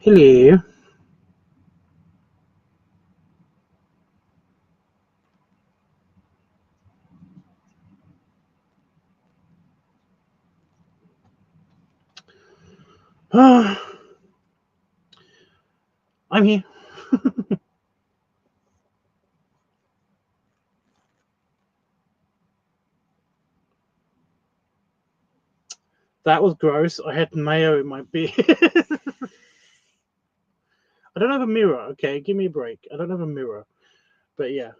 Hello. I'm here. That was gross. I had mayo in my beard. I don't have a mirror. Okay, give me a break. I don't have a mirror. But yeah,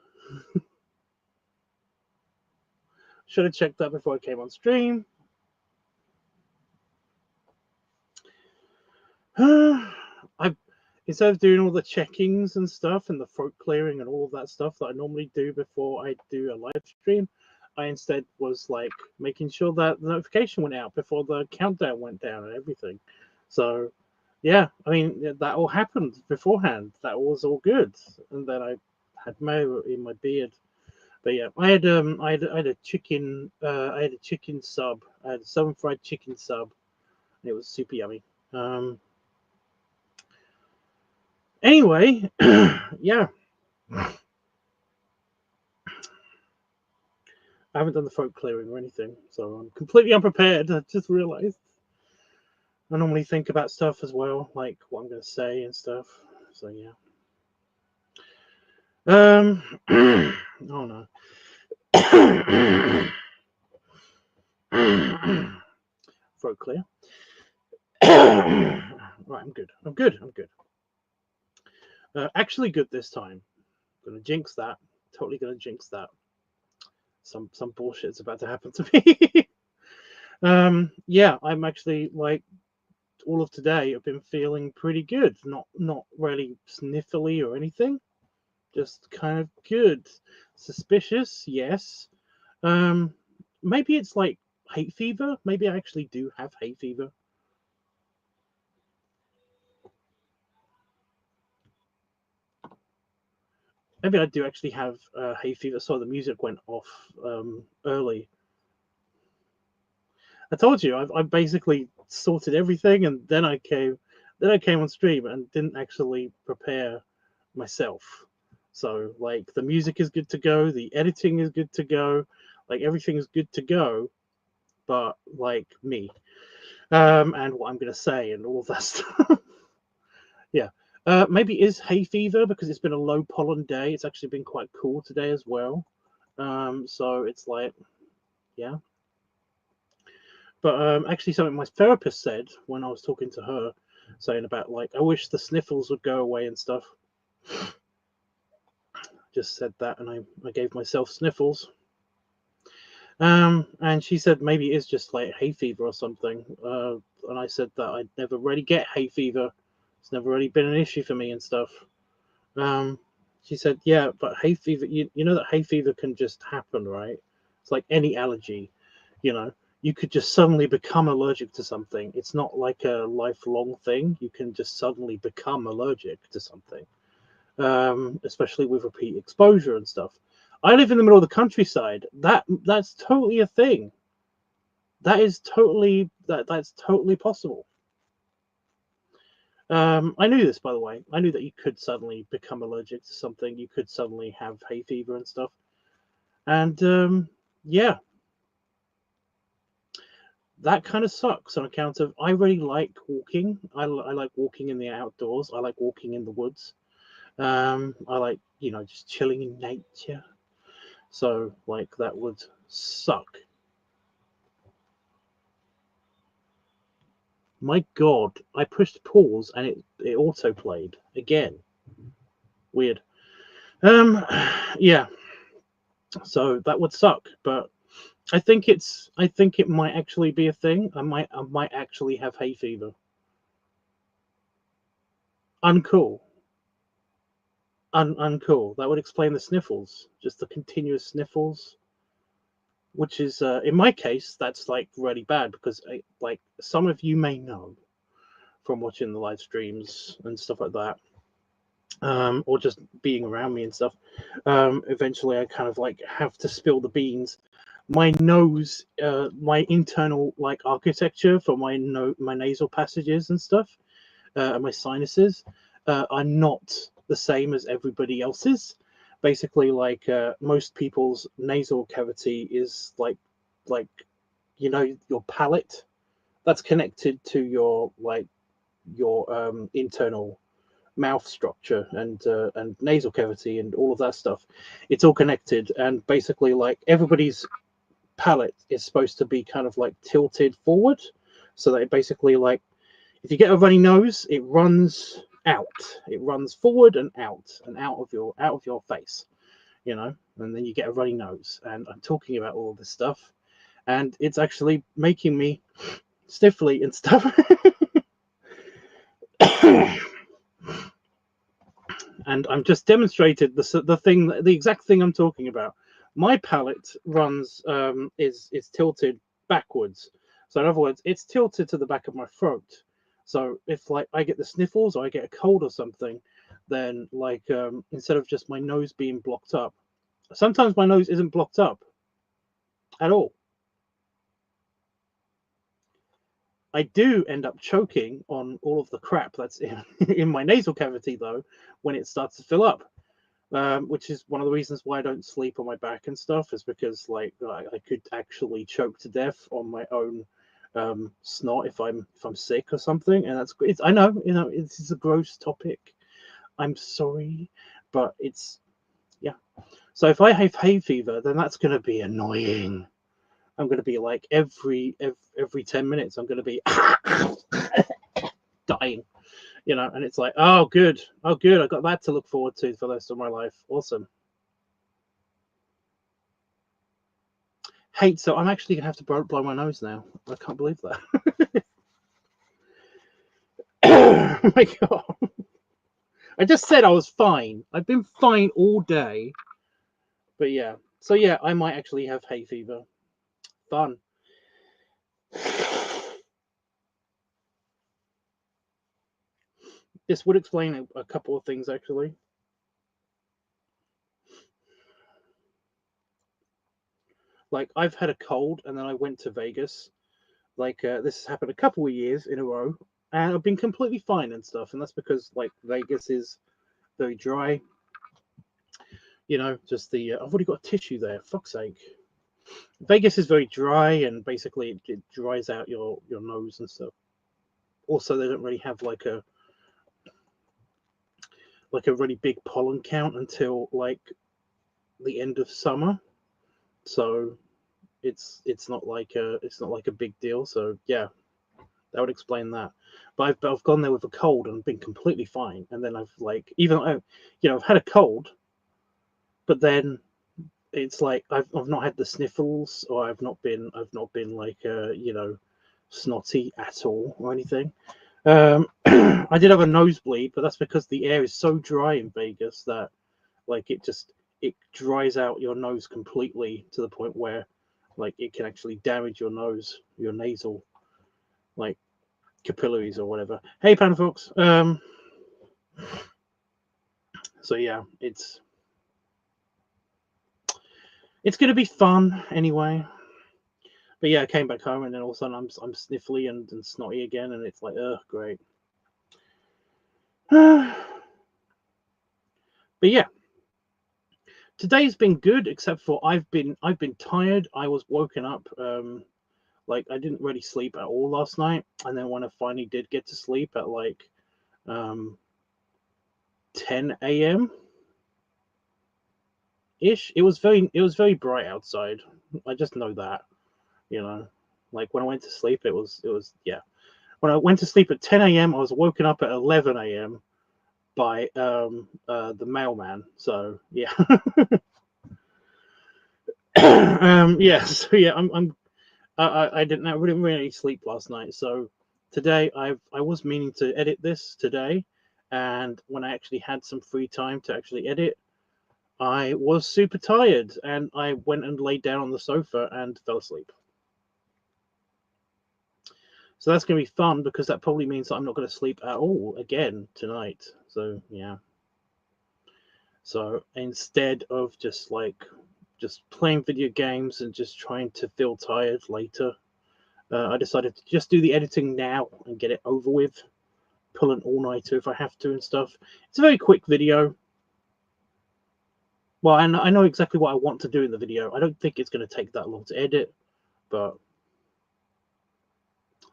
should have checked that before I came on stream. I instead of doing all the checkings and stuff and the throat clearing and all of that stuff that I normally do before I do a live stream, I instead was like making sure that the notification went out before the countdown went down and everything. So yeah, I mean that all happened beforehand. That was all good, and then I had mayo in my beard. But yeah, I had a chicken sub. I had a southern fried chicken sub. And it was super yummy. Um, anyway, yeah, I haven't done the throat clearing or anything, so I'm completely unprepared. I just realised. I normally think about stuff as well, like what I'm going to say and stuff. So yeah. Oh no. Throat clear. Right, I'm good. I'm good. I'm good. Actually, good this time. Gonna jinx that. Totally gonna jinx that. Some bullshit's about to happen to me. Yeah, I'm actually like all of today. I've been feeling pretty good. Not really sniffly or anything. Just kind of good. Suspicious, yes. Um, maybe it's like hay fever. Maybe I actually do have hay fever. Maybe I do actually have hay fever. So the music went off early. I told you I basically sorted everything, and then I came on stream and didn't actually prepare myself. So like the music is good to go, the editing is good to go, like everything is good to go, but like me, and what I'm gonna say and all that stuff. Yeah. Maybe it is hay fever because it's been a low pollen day. It's actually been quite cool today as well. So it's like, yeah. But actually, something my therapist said when I was talking to her, saying about like, I wish the sniffles would go away and stuff. Just said that, and I gave myself sniffles. And she said maybe it's just like hay fever or something. And I said that I'd never really get hay fever. It's never really been an issue for me and stuff. Um, she said, yeah, but hay fever, you know that hay fever can just happen, right? It's like any allergy, you know. You could just suddenly become allergic to something. It's not like a lifelong thing. You can just suddenly become allergic to something, especially with repeat exposure and stuff. I live in the middle of the countryside. That's totally a thing. That's totally possible. I knew this, by the way. I knew that you could suddenly become allergic to something. You could suddenly have hay fever and stuff. And yeah, that kind of sucks on account of I really like walking. I like walking in the outdoors. I like walking in the woods. I like, just chilling in nature. So, like, that would suck. My God, I pushed pause and it auto played again. Weird. Um, yeah. So that would suck, but I think it might actually be a thing. I might actually have hay fever. Uncool. Uncool. That would explain the sniffles, just the continuous sniffles, which is in my case that's like really bad because like some of you may know from watching the live streams and stuff like that, or just being around me and stuff. Eventually, I kind of like have to spill the beans. My nose, my internal like architecture for my nasal passages and stuff. and my sinuses are not the same as everybody else's. Basically, like most people's nasal cavity is like you know, your palate that's connected to your internal mouth structure and nasal cavity and all of that stuff. It's all connected, and basically, like everybody's palate is supposed to be kind of like tilted forward, so that it basically, like, if you get a runny nose, it runs out, it runs forward and out of your face, you know, and then you get a runny nose. And I'm talking about all of this stuff, and it's actually making me sniffly and stuff. And I'm just demonstrated the exact thing I'm talking about. My palate runs is tilted backwards. So in other words, it's tilted to the back of my throat. So if like I get the sniffles or I get a cold or something, then like instead of just my nose being blocked up, sometimes my nose isn't blocked up at all. I do end up choking on all of the crap that's in my nasal cavity, though, when it starts to fill up, which is one of the reasons why I don't sleep on my back and stuff, is because like I could actually choke to death on my own snot if I'm sick or something, and that's great. I know, you know, it's a gross topic. I'm sorry, but it's, yeah. So if I have hay fever, then that's going to be annoying. I'm going to be like every 10 minutes, I'm going to be dying, you know, and it's like, oh, good. I got that to look forward to for the rest of my life. Awesome. Hate, so I'm actually going to have to blow my nose now. I can't believe that. Oh my God. I just said I was fine. I've been fine all day. But yeah. So yeah, I might actually have hay fever. Fun. This would explain a couple of things, actually. Like, I've had a cold and then I went to Vegas. Like, this has happened a couple of years in a row, and I've been completely fine and stuff. And that's because, like, Vegas is very dry. You know, just the I've already got a tissue there. Fuck's sake. Vegas is very dry, and basically it dries out your nose and stuff. Also, they don't really have like a really big pollen count until like the end of summer, so it's not like a big deal. So yeah, that would explain that. But I've gone there with a cold and been completely fine, and then I've like, even though I've had a cold, but then it's like I've not had the sniffles, or I've not been like snotty at all or anything. I did have a nosebleed, but that's because the air is so dry in Vegas that like it dries out your nose completely to the point where like it can actually damage your nose, your nasal like capillaries or whatever. Hey, Panafox. So yeah, it's gonna be fun anyway. But yeah, I came back home and then all of a sudden I'm sniffly and snotty again, and it's like, oh, great. But yeah, today's been good, except for I've been tired. I was woken up, like I didn't really sleep at all last night, and then when I finally did get to sleep at like 10 a.m. ish, it was very bright outside. I just know that, you know, like when I went to sleep, it was yeah. When I went to sleep at 10 a.m., I was woken up at 11 a.m. by the mailman. So yeah. Yeah, so yeah, I didn't really sleep last night. So today I was meaning to edit this today, and when I actually had some free time to actually edit, I was super tired, and I went and laid down on the sofa and fell asleep. So that's going to be fun, because that probably means that I'm not going to sleep at all again tonight. So yeah. So instead of just playing video games and just trying to feel tired later, I decided to just do the editing now and get it over with. pull an all-nighter if I have to and stuff. It's a very quick video. Well, I know exactly what I want to do in the video. I don't think it's going to take that long to edit, but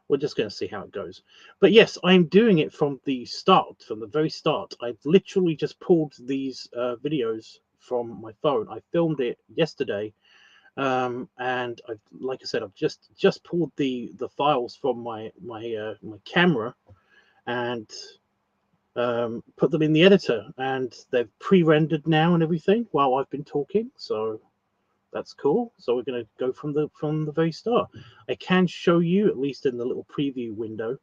we're just going to see how it goes. But yes, I'm doing it from the start, from the very start. I've literally just pulled these videos from my phone. I filmed it yesterday, and like I said, I've just pulled the files from my camera and put them in the editor, and they've pre-rendered now and everything while I've been talking. So that's cool. So we're going to go from the very start. I can show you, at least in the little preview window,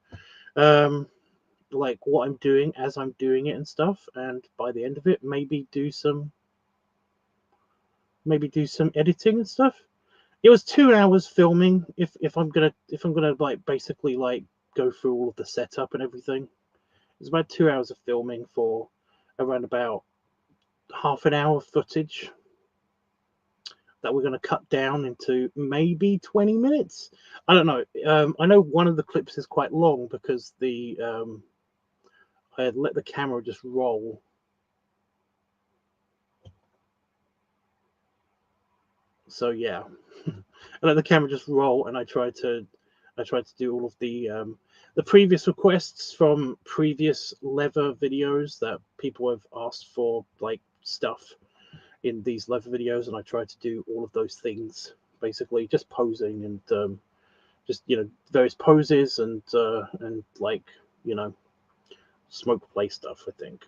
like what I'm doing as I'm doing it and stuff, and by the end of it, maybe do some editing and stuff. It was 2 hours filming. If I'm gonna like basically like go through all of the setup and everything, it's about 2 hours of filming for around about half an hour of footage that we're going to cut down into maybe 20 minutes. I don't know. I know one of the clips is quite long because the I had let the camera just roll. So yeah, I let the camera just roll, and I tried to do all of the previous requests from previous leather videos that people have asked for, like stuff in these leather videos, and I tried to do all of those things, basically just posing and just, you know, various poses and like, you know, smoke play stuff. I think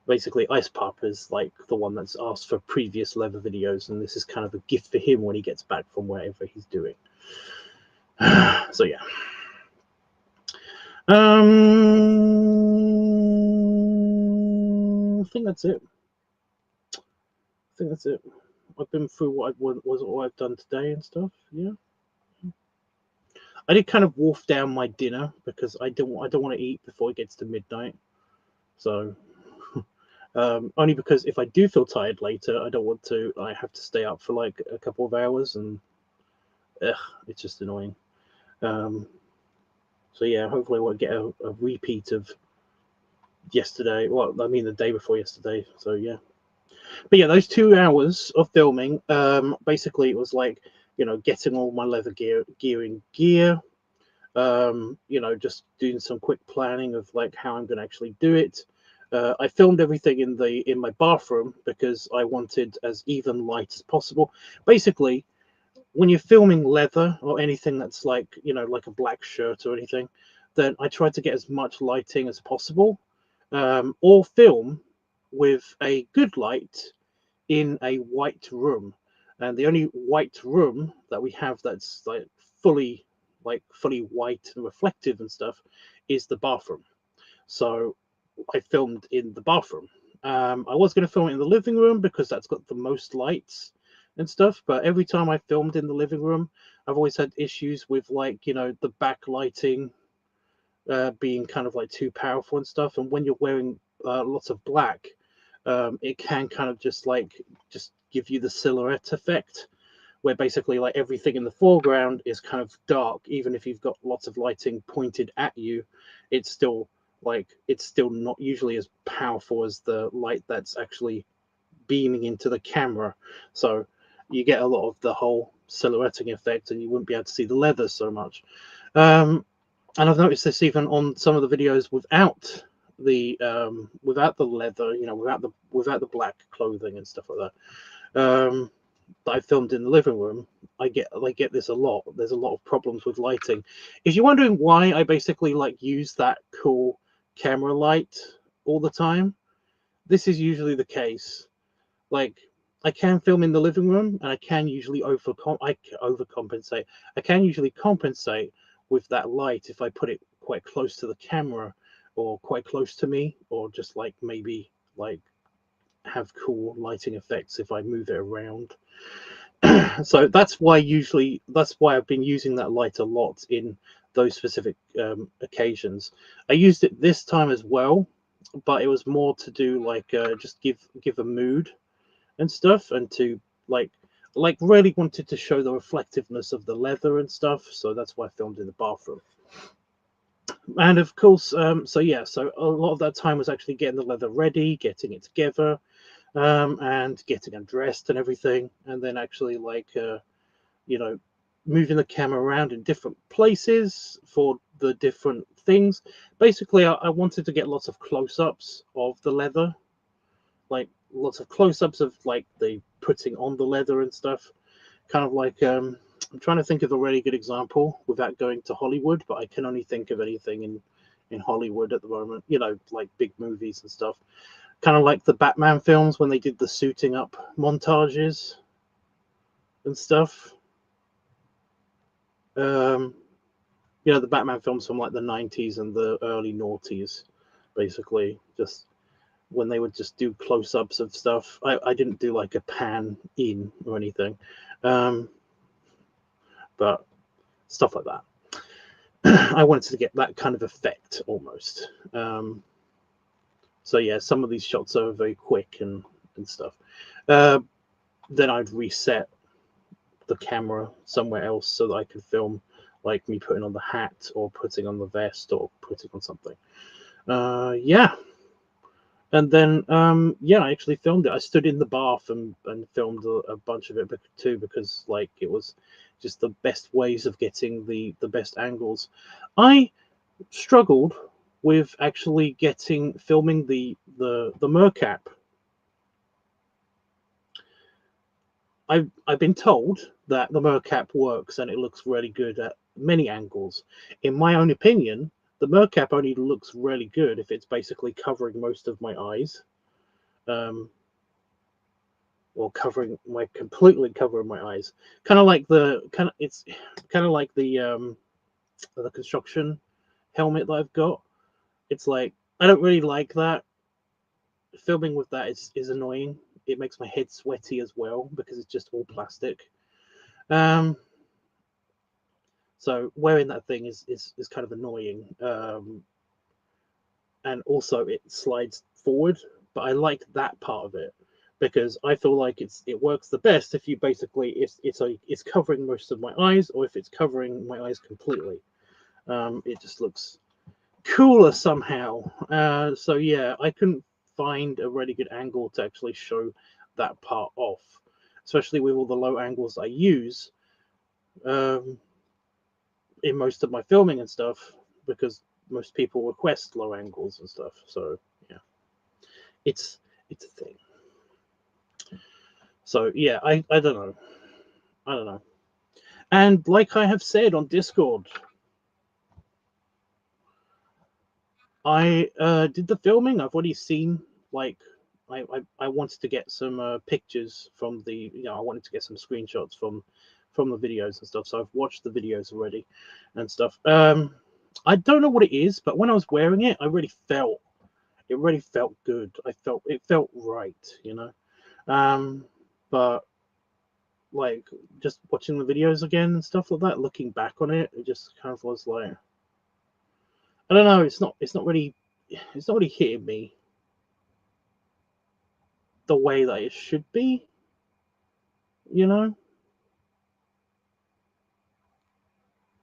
basically Ice Pup is like the one that's asked for previous leather videos, and this is kind of a gift for him when he gets back from wherever he's doing. So yeah. I think that's it. I've been through what I've done today and stuff. Yeah, I did kind of wolf down my dinner because I don't want to eat before it gets to midnight. So only because if I do feel tired later, I don't want to. I have to stay up for like a couple of hours, and it's just annoying. So yeah, hopefully I won't get a repeat of yesterday. Well, I mean the day before yesterday. So yeah. But yeah, those 2 hours of filming, basically it was like, you know, getting all my leather gear in gear, you know, just doing some quick planning of like how I'm going to actually do it. I filmed everything in my bathroom because I wanted as even light as possible. Basically, when you're filming leather or anything that's like, you know, like a black shirt or anything, then I try to get as much lighting as possible, or film with a good light in a white room. And the only white room that we have that's like fully white and reflective and stuff is the bathroom. So I filmed in the bathroom. I was going to film it in the living room because that's got the most lights and stuff, but every time I filmed in the living room, I've always had issues with, like, you know, the backlighting being kind of like too powerful and stuff. And when you're wearing lots of black, it can kind of just give you the silhouette effect, where basically like everything in the foreground is kind of dark. Even if you've got lots of lighting pointed at you, it's still not usually as powerful as the light that's actually beaming into the camera. So you get a lot of the whole silhouetting effect, and you wouldn't be able to see the leather so much. And I've noticed this even on some of the videos without the leather, you know, without the black clothing and stuff like that. That I filmed in the living room, I get this a lot. There's a lot of problems with lighting. If you're wondering why I basically like use that cool camera light all the time, this is usually the case. Like, I can film in the living room, and I can usually overcompensate. I can usually compensate with that light if I put it quite close to the camera or quite close to me, or just like maybe like have cool lighting effects if I move it around. So that's why I've been using that light a lot in those specific occasions. I used it this time as well, but it was more to do like just give a mood and stuff, and to like really wanted to show the reflectiveness of the leather and stuff. So that's why I filmed in the bathroom. And of course, so yeah, so a lot of that time was actually getting the leather ready, getting it together, and getting undressed and everything, and then actually you know, moving the camera around in different places for the different things. Basically, I wanted to get lots of close-ups of the leather, like lots of close-ups of like the putting on the leather and stuff. Kind of like I'm trying to think of a really good example without going to Hollywood, but I can only think of anything in Hollywood at the moment. You know, like big movies and stuff. Kind of like the Batman films when they did the suiting up montages and stuff. You know, the Batman films from like the 90s and the early noughties, basically. Just when they would just do close-ups of stuff. I didn't do like a pan in or anything, but stuff like that. I wanted to get that kind of effect almost. So yeah, some of these shots are very quick and stuff. Then I'd reset the camera somewhere else so that I could film like me putting on the hat or putting on the vest or putting on something. Yeah. And then yeah, I actually filmed it. I stood in the bath and filmed a bunch of it too, because like it was just the best ways of getting the best angles. I struggled with actually filming the mercap. I've been told that the mercap works and it looks really good at many angles. In my own opinion, the mercap only looks really good if it's basically covering most of my eyes, or completely covering my eyes. Kind of like it's kind of like the construction helmet that I've got. It's like I don't really like that. Filming with that is annoying. It makes my head sweaty as well because it's just all plastic. So wearing that thing is kind of annoying. And also it slides forward, but I like that part of it because I feel like it works the best if you basically it's covering most of my eyes, or if it's covering my eyes completely. It just looks cooler somehow. So yeah, I couldn't find a really good angle to actually show that part off, especially with all the low angles I use in most of my filming and stuff, because most people request low angles and stuff. So yeah, it's a thing. So yeah, I don't know. I don't know. And like I have said on Discord, I did the filming. I've already seen like I wanted to get some pictures from the I wanted to get some screenshots from the videos and stuff. So I've watched the videos already and stuff. I don't know what it is, but when I was wearing it, it really felt good. It felt right, you know. But like just watching the videos again and stuff like that, looking back on it, it just kind of was like, I don't know. It's not really hitting me the way that it should be, you know.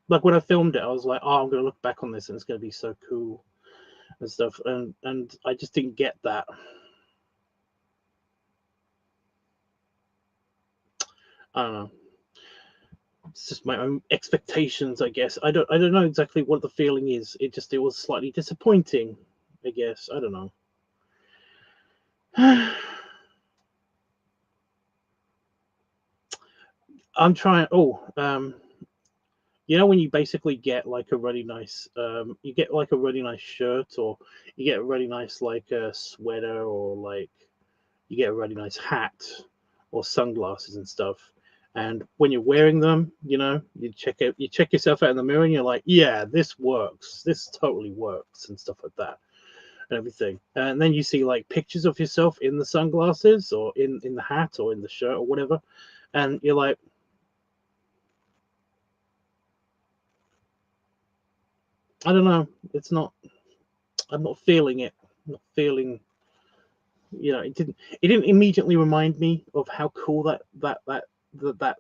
Like when I filmed it, I was like, oh, I'm gonna look back on this and it's gonna be so cool and stuff, and I just didn't get that. I don't know. It's just my own expectations, I guess. I don't know exactly what the feeling is. It was slightly disappointing, I guess. I don't know. I'm trying. You know when you basically get like a really nice, you get like a really nice shirt, or you get a really nice like a sweater, or like you get a really nice hat or sunglasses and stuff. And when you're wearing them, you check yourself out in the mirror, and you're like, yeah, this works. This totally works and stuff like that and everything. And then you see like pictures of yourself in the sunglasses or in the hat or in the shirt or whatever, and you're like, I don't know. I'm not feeling it. I'm not feeling. It didn't immediately remind me of how cool that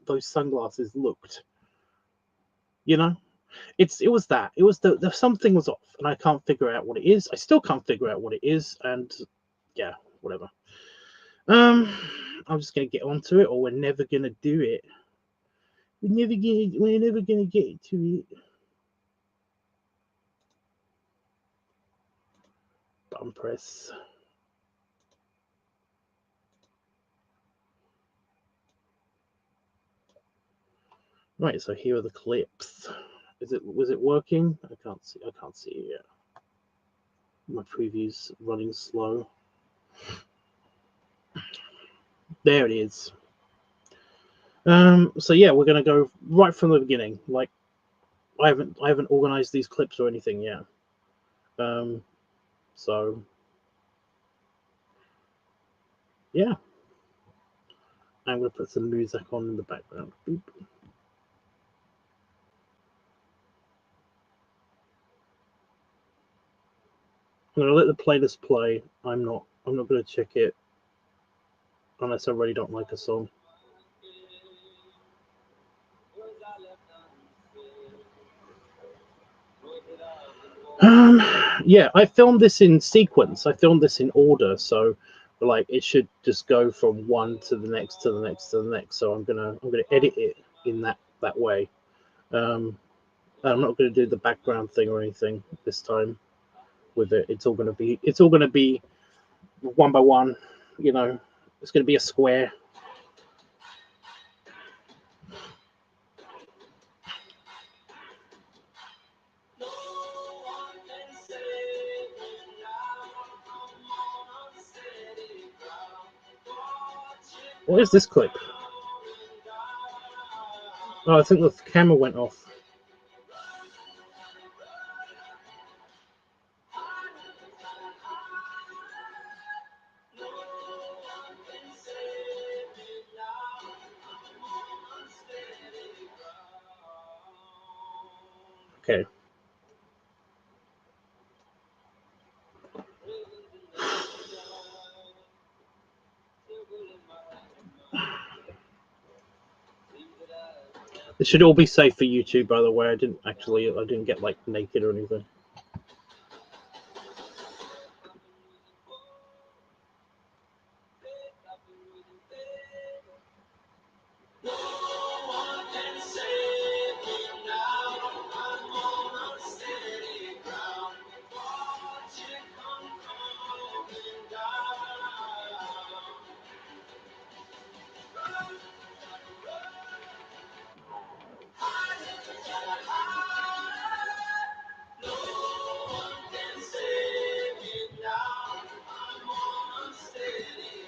those sunglasses looked. You know, It was that. It was the something was off, and I can't figure out what it is. I still can't figure out what it is, and yeah, whatever. I'm just gonna get onto it, or we're never gonna do it. We're never gonna get to it. Button press. Right, so here are the clips. Was it working? I can't see it yet. My preview's running slow. There it is. So yeah, we're gonna go right from the beginning. Like I haven't organized these clips or anything yet. So yeah. I'm gonna put some music on in the background. Boop. I'm gonna let the playlist play. I'm not gonna check it unless I really don't like a song. Yeah, I filmed this in sequence. I filmed this in order, so like it should just go from one to the next to the next to the next. So I'm gonna edit it in that way. I'm not gonna do the background thing or anything this time with it. It's all gonna be one by one. You know, it's gonna be a square. What is this clip? Oh, I think the camera went off. Okay. It should all be safe for YouTube, by the way. I didn't get like naked or anything.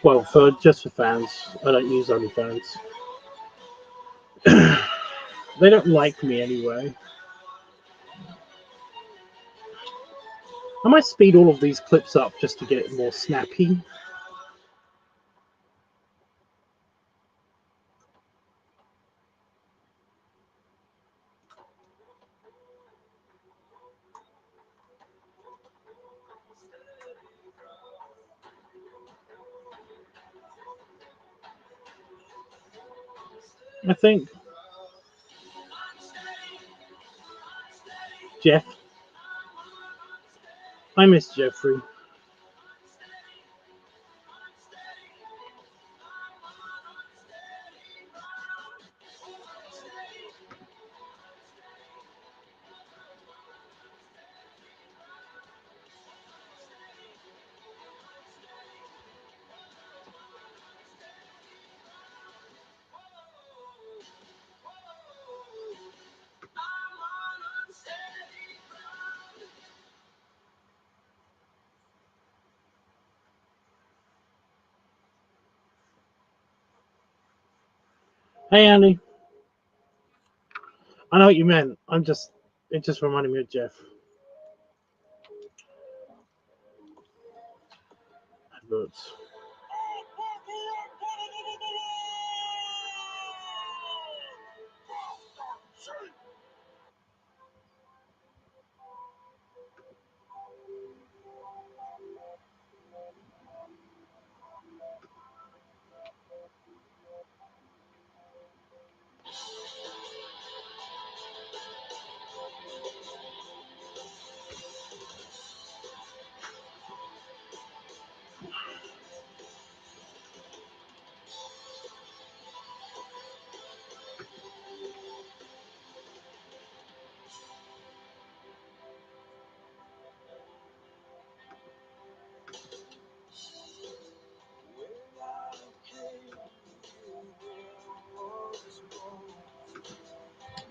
Well, just for fans, I don't use OnlyFans. They don't like me anyway. I might speed all of these clips up just to get it more snappy. I think. Jeff. I miss Jeffrey. Hey, Andy. I know what you meant. It just reminded me of Jeff. Adverts.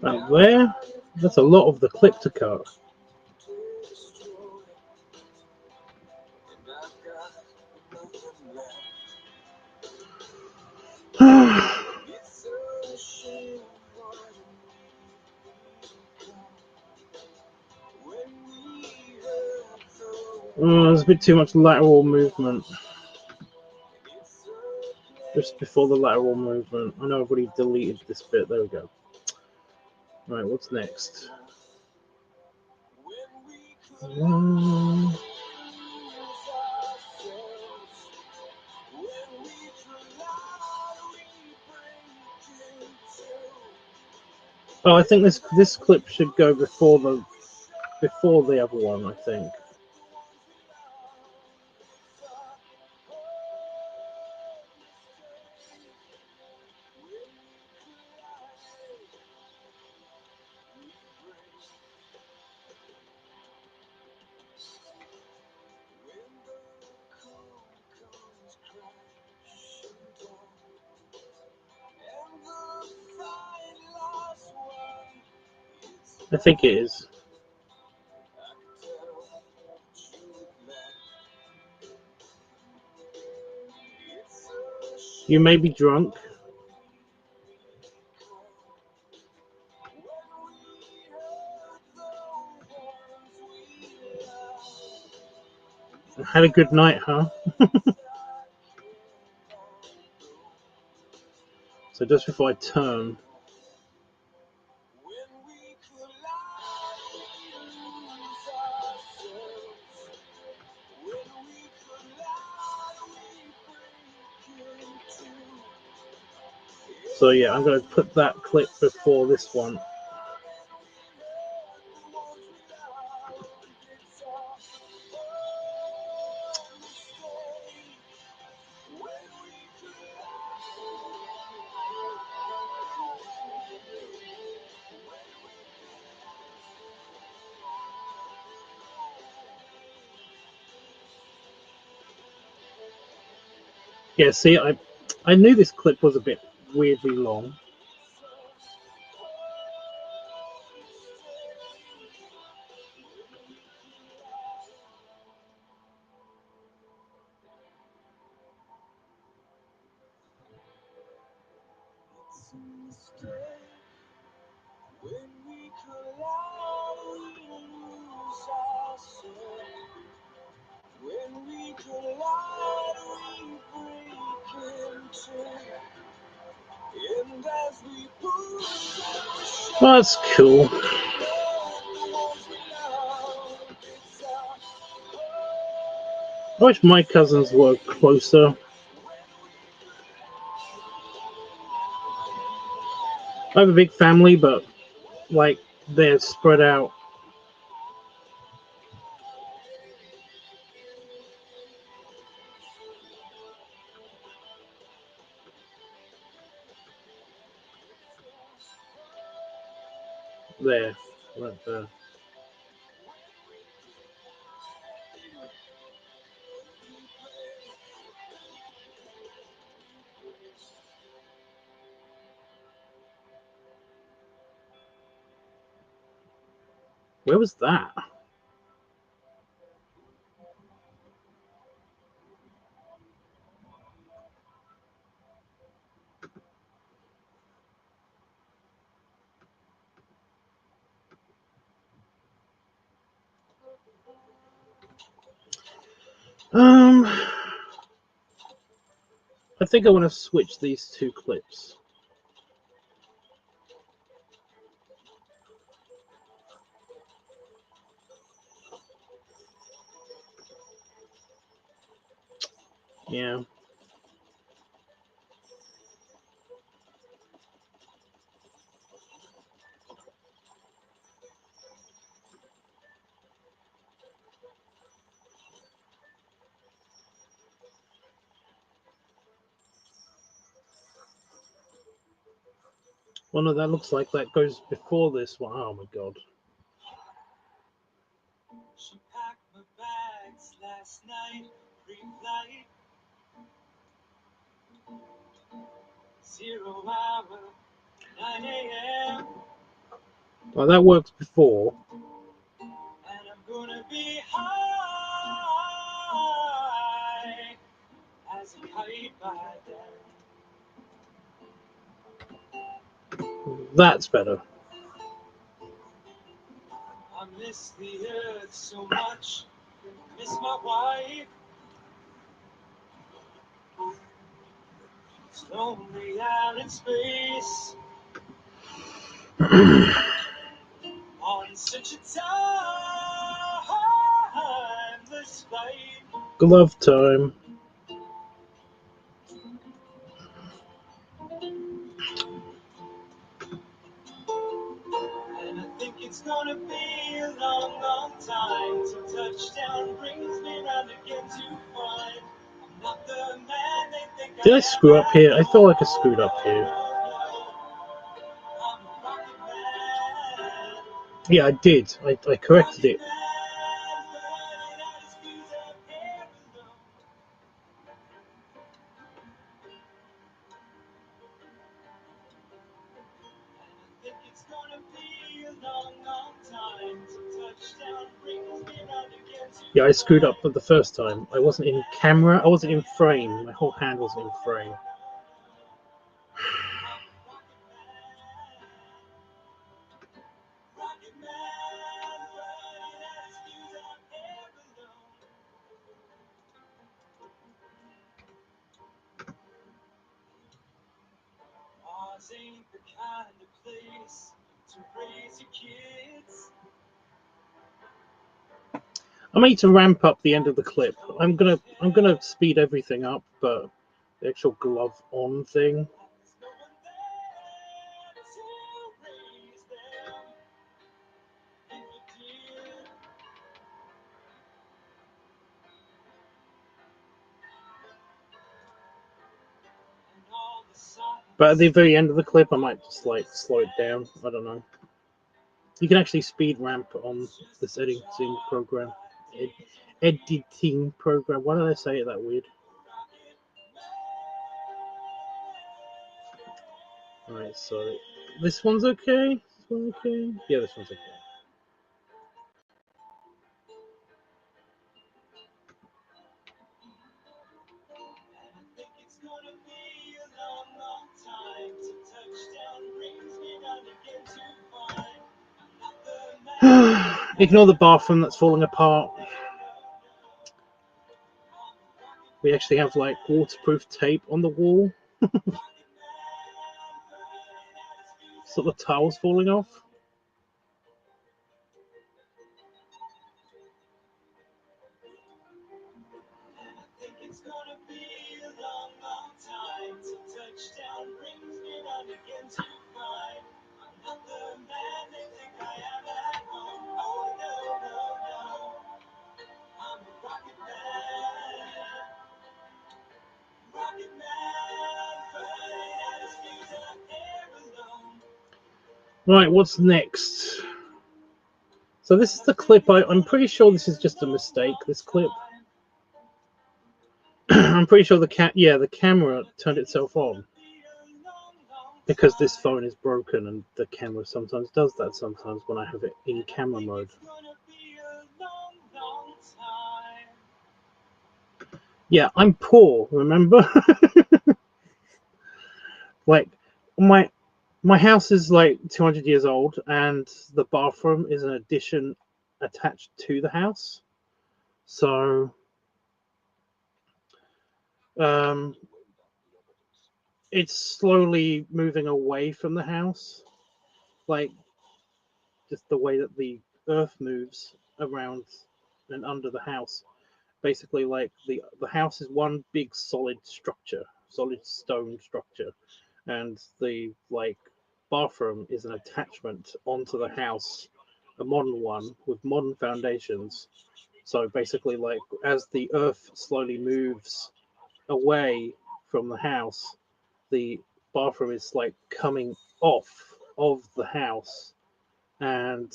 And there, that's a lot of the clip to cut. There's a bit too much lateral movement. Just before the lateral movement. I know I've already deleted this bit. There we go. Right, what's next? Oh, I think this clip should go before the other one, I think. I think it is. You may be drunk. Had a good night, huh? So just before I turn. So yeah, I'm going to put that clip before this one. Yeah, see, I knew this clip was a bit weirdly long. Well, that's cool. I wish my cousins were closer. I have a big family, but like they're spread out. There, right there. Where was that? I think I want to switch these two clips. Yeah. Well, no, that looks like that goes before this one. Oh my god. She packed my bags last night, pre-flight. 0 hour, 9 a.m. Well, that worked before. And I'm gonna be high as a kite by then. That's better. I miss the earth so much, miss my wife. It's lonely out in space on such a timeless flight. Glove time. And I think it's gonna be a long, long time till touchdown brings me round again to find I'm not the man they think Did I I screw am up here? I at feel all. like I screwed up here. I'm a rocket man. Yeah, I did. I corrected it. Rocket man, burning out his fuse up here below. And I think it's gonna be a long, long time till touchdown brings me round again to Yeah, I screwed up for the first time. I wasn't in camera. I wasn't in frame. My whole hand wasn't in frame. Rocket Man, burning out his fuse up here below. Mars ain't the kind of place to raise your kids. I need to ramp up the end of the clip. I'm gonna speed everything up, but the actual glove on thing. There's no one there to raise them. If you did, and all the silence. But at the very end of the clip, I might just like slow it down. I don't know. You can actually speed ramp on this editing program. Editing program. Why did I say it that weird? Alright, so this one's okay. This one okay. Yeah, this one's okay. And I think it's gonna be a long, long time till touchdown brings me round again to find I'm not the man. Ignore the bathroom that's falling apart. We actually have like waterproof tape on the wall. So the towel's falling off. And I think it's gonna be a long, long time till touchdown brings me round again to find I'm not the man they think I am at home. Oh no, no, no, I'm a rocket man. Rocket man, burning out his fuse up here alone. Right, what's next? So this is the clip. I'm pretty sure this is just a mistake. This clip. I'm pretty sure the camera turned itself on because this phone is broken and the camera sometimes does that sometimes when I have it in camera mode. Yeah, I'm poor, remember? Like my house is like 200 years old and the bathroom is an addition attached to the house. So it's slowly moving away from the house, like just the way that the earth moves around and under the house. Basically, like the house is one big solid structure, solid stone structure, and the like bathroom is an attachment onto the house, a modern one with modern foundations. So basically, like as the earth slowly moves away from the house, the bathroom is like coming off of the house, and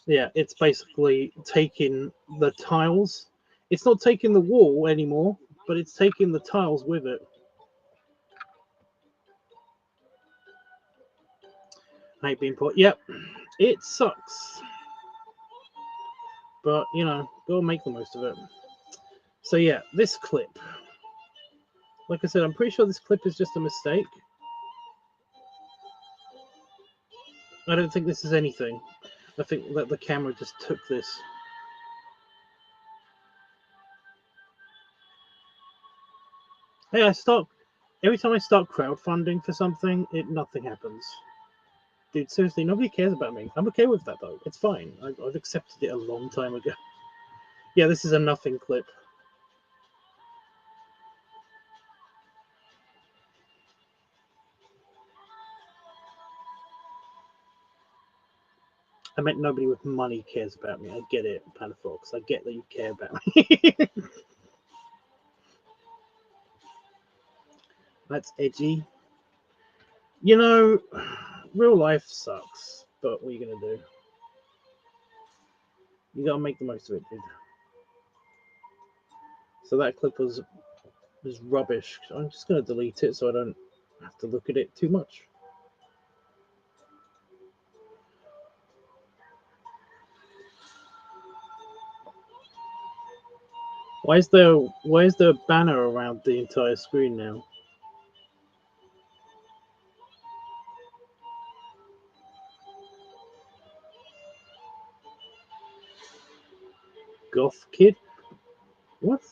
yeah, it's basically taking the tiles. It's not taking the wall anymore, but it's taking the tiles with it. I hate being poor. Yep, it sucks. But, you know, go make the most of it. So, yeah, this clip. Like I said, I'm pretty sure this clip is just a mistake. I don't think this is anything. I think that the camera just took this. Hey, every time I start crowdfunding for something, nothing happens. Dude, seriously, nobody cares about me. I'm okay with that, though. It's fine. I've accepted it a long time ago. Yeah, this is a nothing clip. I meant nobody with money cares about me. I get it, Panafox. I get that you care about me. That's edgy. You know, real life sucks, but what are you gonna do? You gotta make the most of it, dude. So that clip was rubbish. I'm just gonna delete it so I don't have to look at it too much. Why is there a banner around the entire screen now? Goth kid? What?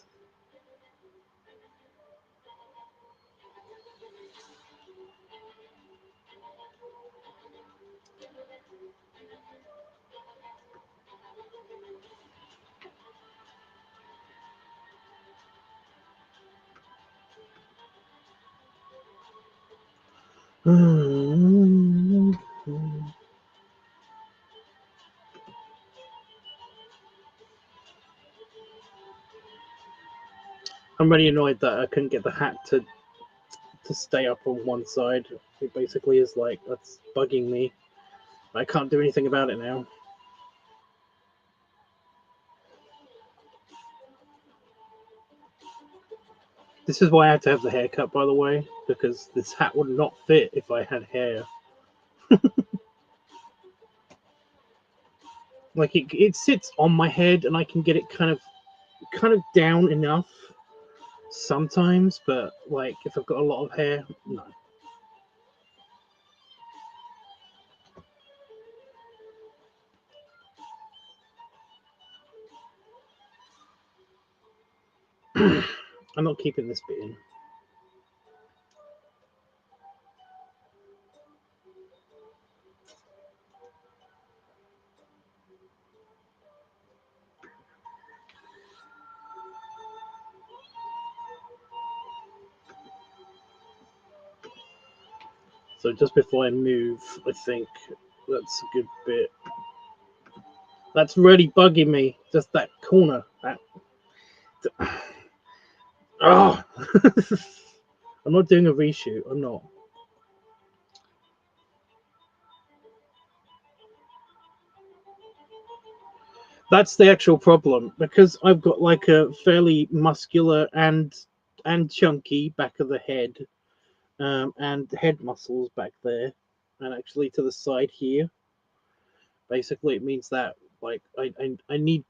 I'm really annoyed that I couldn't get the hat to stay up on one side. It basically is like, that's bugging me. I can't do anything about it now. This is why I had to have the haircut, by the way, because this hat would not fit if I had hair. Like it sits on my head, and I can get it kind of down enough sometimes, but like if I've got a lot of hair, no. I'm not keeping this bit in. So just before I move, I think that's a good bit. That's really bugging me. Just that corner. That. Oh. I'm not doing a reshoot. I'm not. That's the actual problem, because I've got like a fairly muscular and chunky back of the head, and head muscles back there, and actually to the side here. Basically, it means that like I need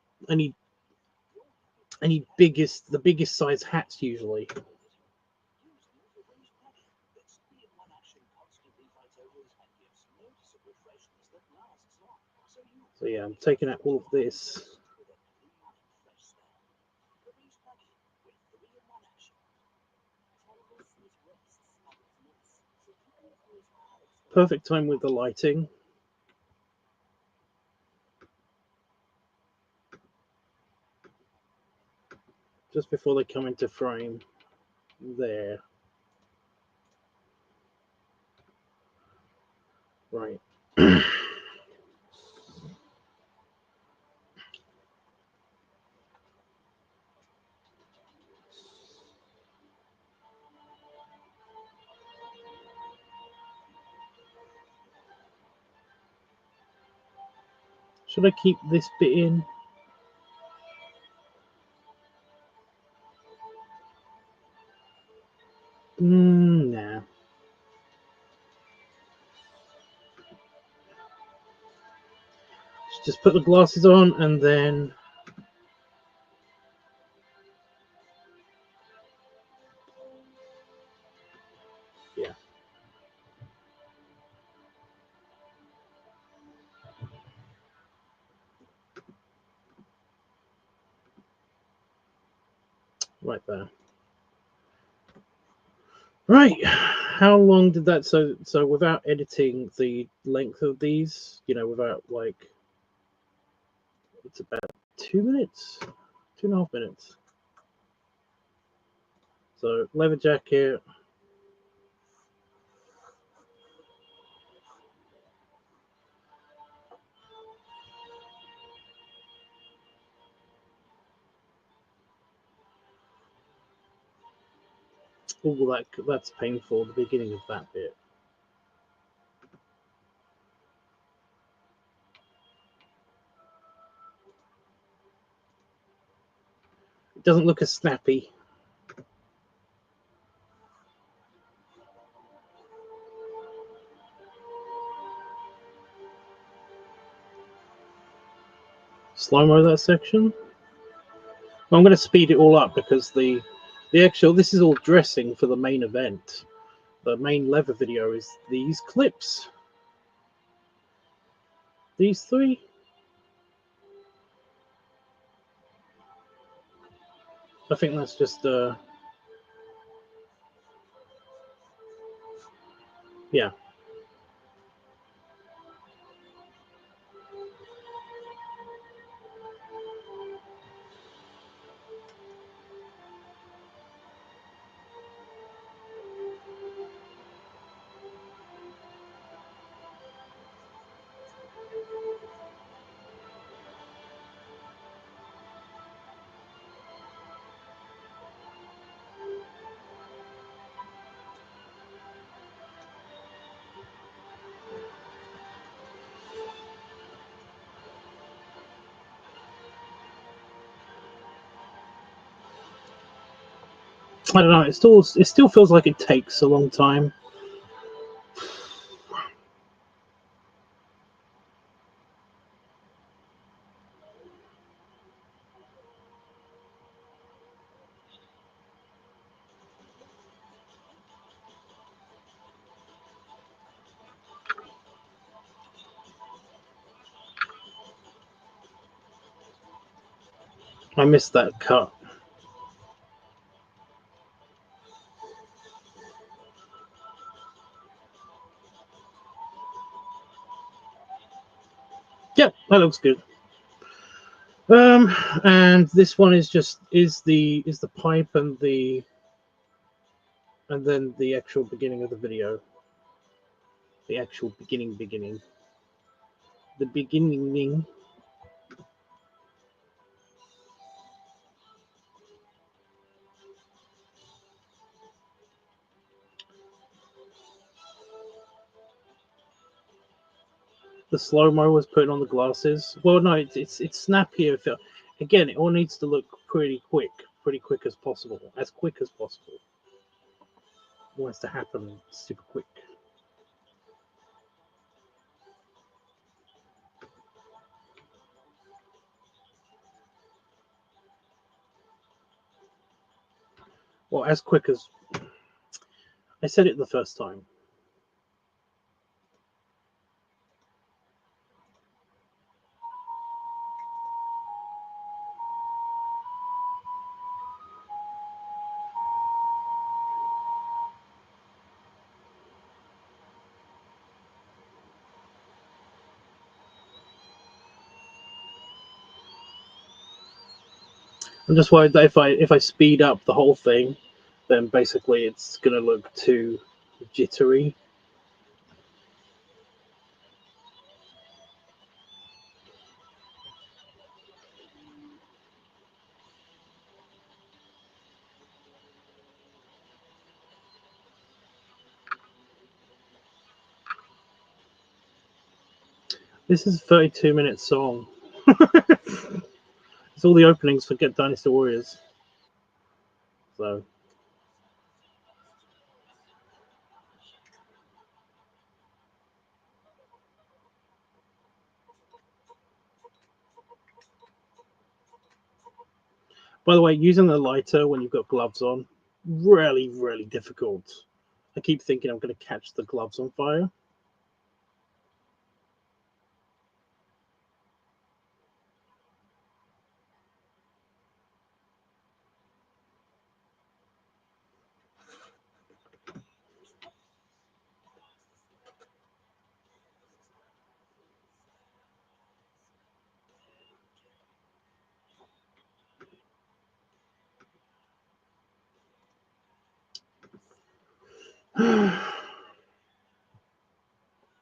the biggest size hats usually. So yeah, I'm taking out all of this. Perfect time with the lighting. Just before they come into frame. There. Right. Should I keep this bit in? Nah. just put the glasses on and then yeah. Right there. Right. How long did that so without editing the length of these, you know, without like it's about 2 minutes, 2.5 minutes. So leather jacket. Oh, that's painful, the beginning of that bit. It doesn't look as snappy. Slow-mo that section. I'm going to speed it all up because the actual, this is all dressing for the main event. The main leather video is these clips. These three. I think that's just yeah. I don't know. It still feels like it takes a long time. I missed that cut. Yep, that looks good. And this one is the pipe and then the actual beginning of the video. The actual beginning. The beginning. The slow-mo was putting on the glasses. Well, no, it's snappier. Again, it all needs to look pretty quick as possible. As quick as possible. It wants to happen super quick. Well, as quick as I said it the first time. I'm just worried that if I speed up the whole thing, then basically it's gonna look too jittery. This is a 32-minute song. It's all the openings for Get Dynasty Warriors. So By the way, using the lighter when you've got gloves on, really, really difficult. I keep thinking I'm going to catch the gloves on fire.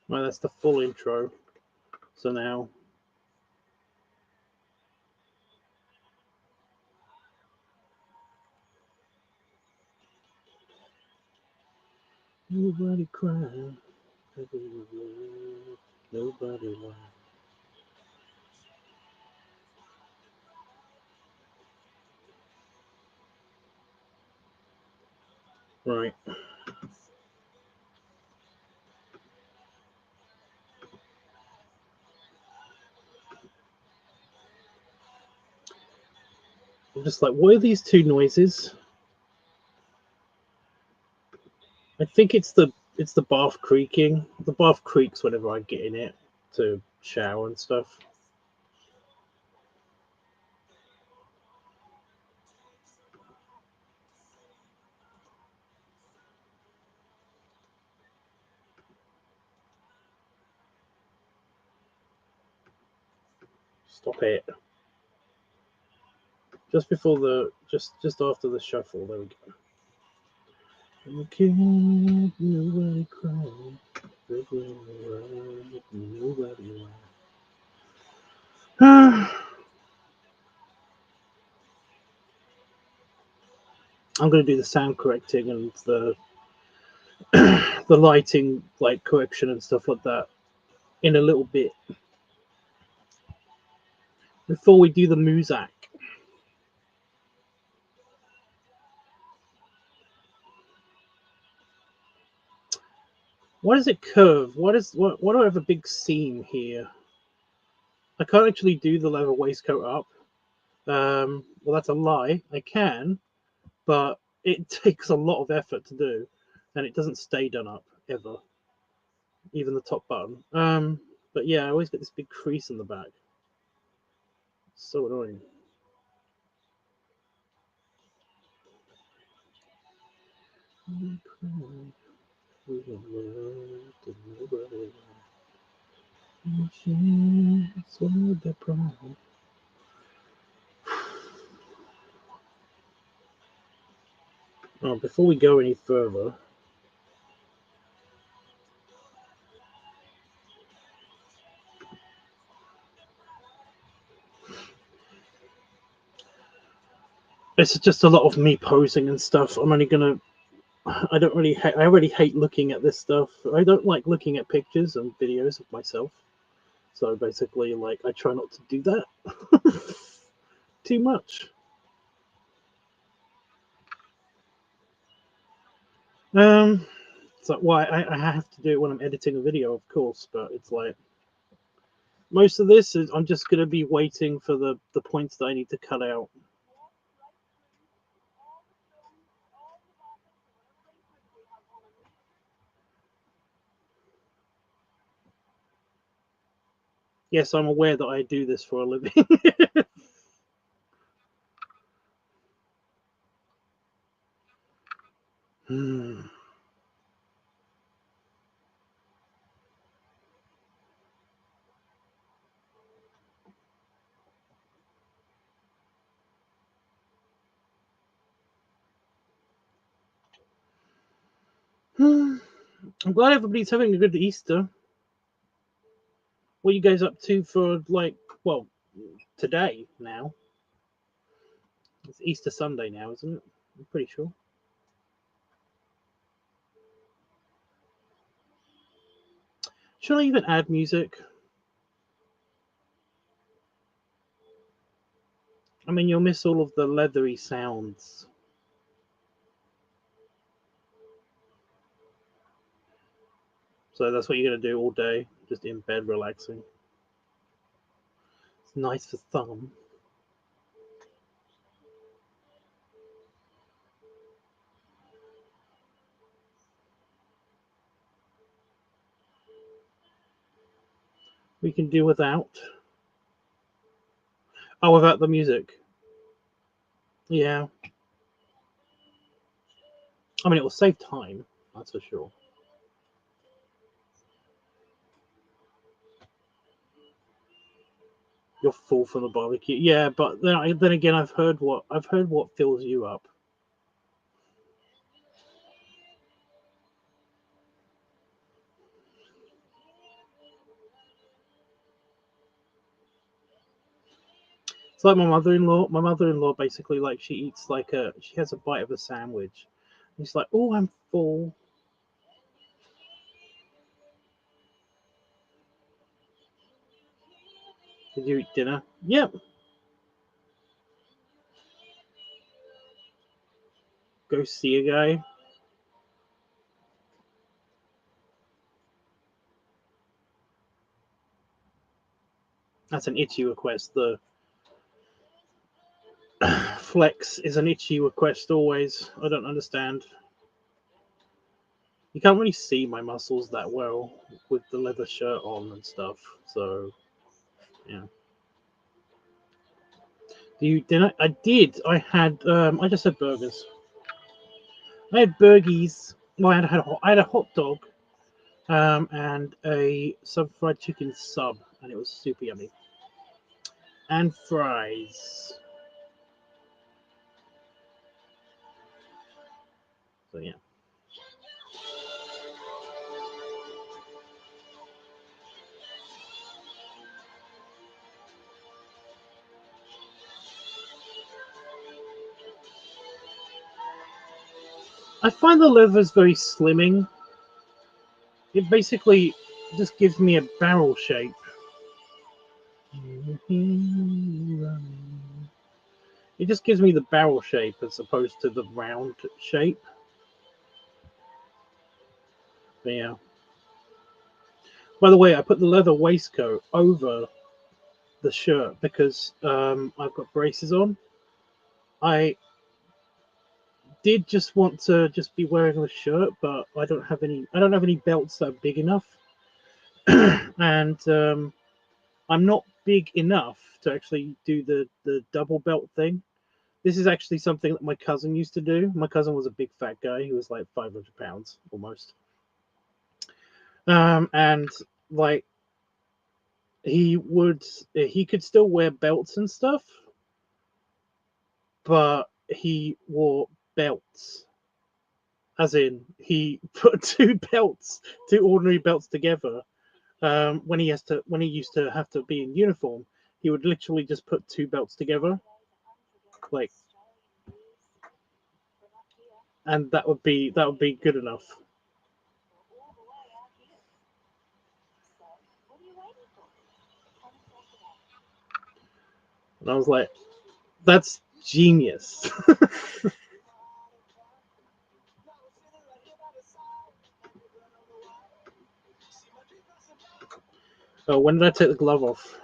Right, that's the full intro. So now nobody cry, nobody lie. Right. I'm just like, what are these two noises? I think it's the bath creaking. The bath creaks whenever I get in it to shower and stuff. Stop it. Just before the just after the shuffle, there we go. Okay, nobody cry. Nobody lie. I'm going to do the sound correcting and the the lighting like correction and stuff like that in a little bit. Before we do the muzak. Why does it curve? Why do I have a big seam here? I can't actually do the leather waistcoat up. Well, that's a lie. I can, but it takes a lot of effort to do, and it doesn't stay done up ever. Even the top button. But yeah, I always get this big crease in the back. So annoying. Oh, before we go any further, it's just a lot of me posing and stuff. I'm only gonna. I don't really. I already hate looking at this stuff. I don't like looking at pictures and videos of myself. So basically, like, I try not to do that too much. So why I have to do it when I'm editing a video, of course, but it's like most of this is I'm just gonna be waiting for the points that I need to cut out. Yes, I'm aware that I do this for a living. I'm glad everybody's having a good Easter. What are you guys up to for, like, well, today now? It's Easter Sunday now, isn't it? I'm pretty sure. Should I even add music? I mean, you'll miss all of the leathery sounds. So that's what you're going to do all day, just in bed relaxing. It's nice for thumb. We can do without. Oh, without the music. Yeah. I mean, it will save time. That's for sure. You're full from the barbecue. Yeah, but then again, I've heard what fills you up. It's like my mother-in-law. My mother-in-law basically like she has a bite of a sandwich. And she's like, "Oh, I'm full." Did you eat dinner? Yep. Go see a guy. That's an itchy request. The flex is an itchy request always. I don't understand. You can't really see my muscles that well with the leather shirt on and stuff. So, yeah. Do you dinner? I did. I just had burgers. I had burgies. Well, I had a hot dog, and some fried chicken sub, and it was super yummy. And fries. So yeah. I find the levers very slimming. It basically just gives me a barrel shape. It just gives me the barrel shape as opposed to the round shape. But yeah. By the way, I put the leather waistcoat over the shirt because I've got braces on. I did just want to just be wearing a shirt, but I don't have any belts that are big enough, and I'm not big enough to actually do the double belt thing. This is actually something that my cousin used to do. My cousin was a big fat guy. He was like 500 pounds almost, and like he could still wear belts and stuff, but he wore belts. As in, he put two ordinary belts together. When he used to have to be in uniform, he would literally just put two belts together, like, and that would be good enough. And I was like, that's genius. Oh, when did I take the glove off?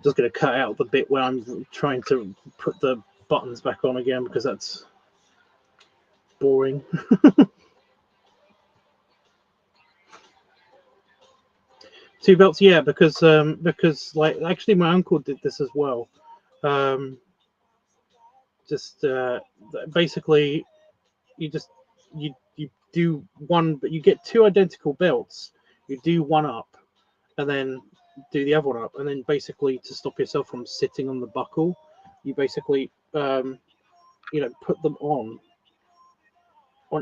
Just gonna cut out the bit where I'm trying to put the buttons back on again because that's boring. Two belts, yeah, because like actually my uncle did this as well. Um, just basically you just you do one, but you get two identical belts. You do one up, and then do the other one up, and then basically to stop yourself from sitting on the buckle, you basically put them on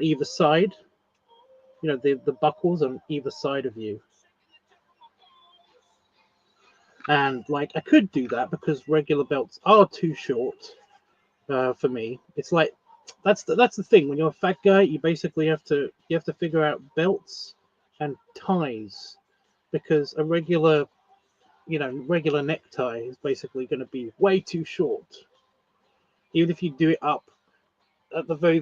either side. The buckles on either side of you, and like I could do that because regular belts are too short for me. It's like that's the thing. When you're a fat guy, you basically have to figure out belts and ties because a regular you know, regular necktie is basically going to be way too short. Even if you do it up at the very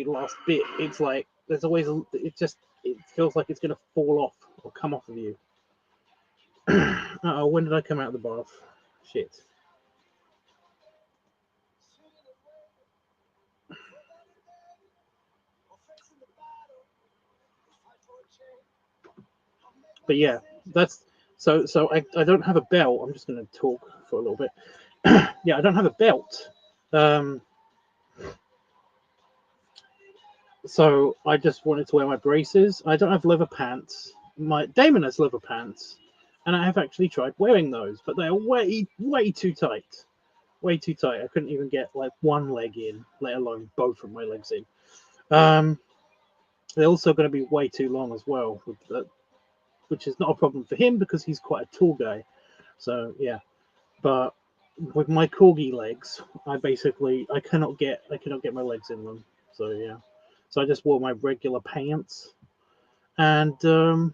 last bit, it's like there's always it feels like it's going to fall off or come off of you. Oh, when did I come out of the bath? Shit. But yeah, that's so. I don't have a belt. I'm just going to talk for a little bit. Yeah, I don't have a belt. So I just wanted to wear my braces. I don't have leather pants. My Damon has leather pants, and I have actually tried wearing those, but they are way too tight. Way too tight. I couldn't even get like one leg in, let alone both of my legs in. They're also going to be way too long as well, which is not a problem for him because he's quite a tall guy. So yeah, but with my corgi legs, I cannot get my legs in them. So yeah, so I just wore my regular pants and and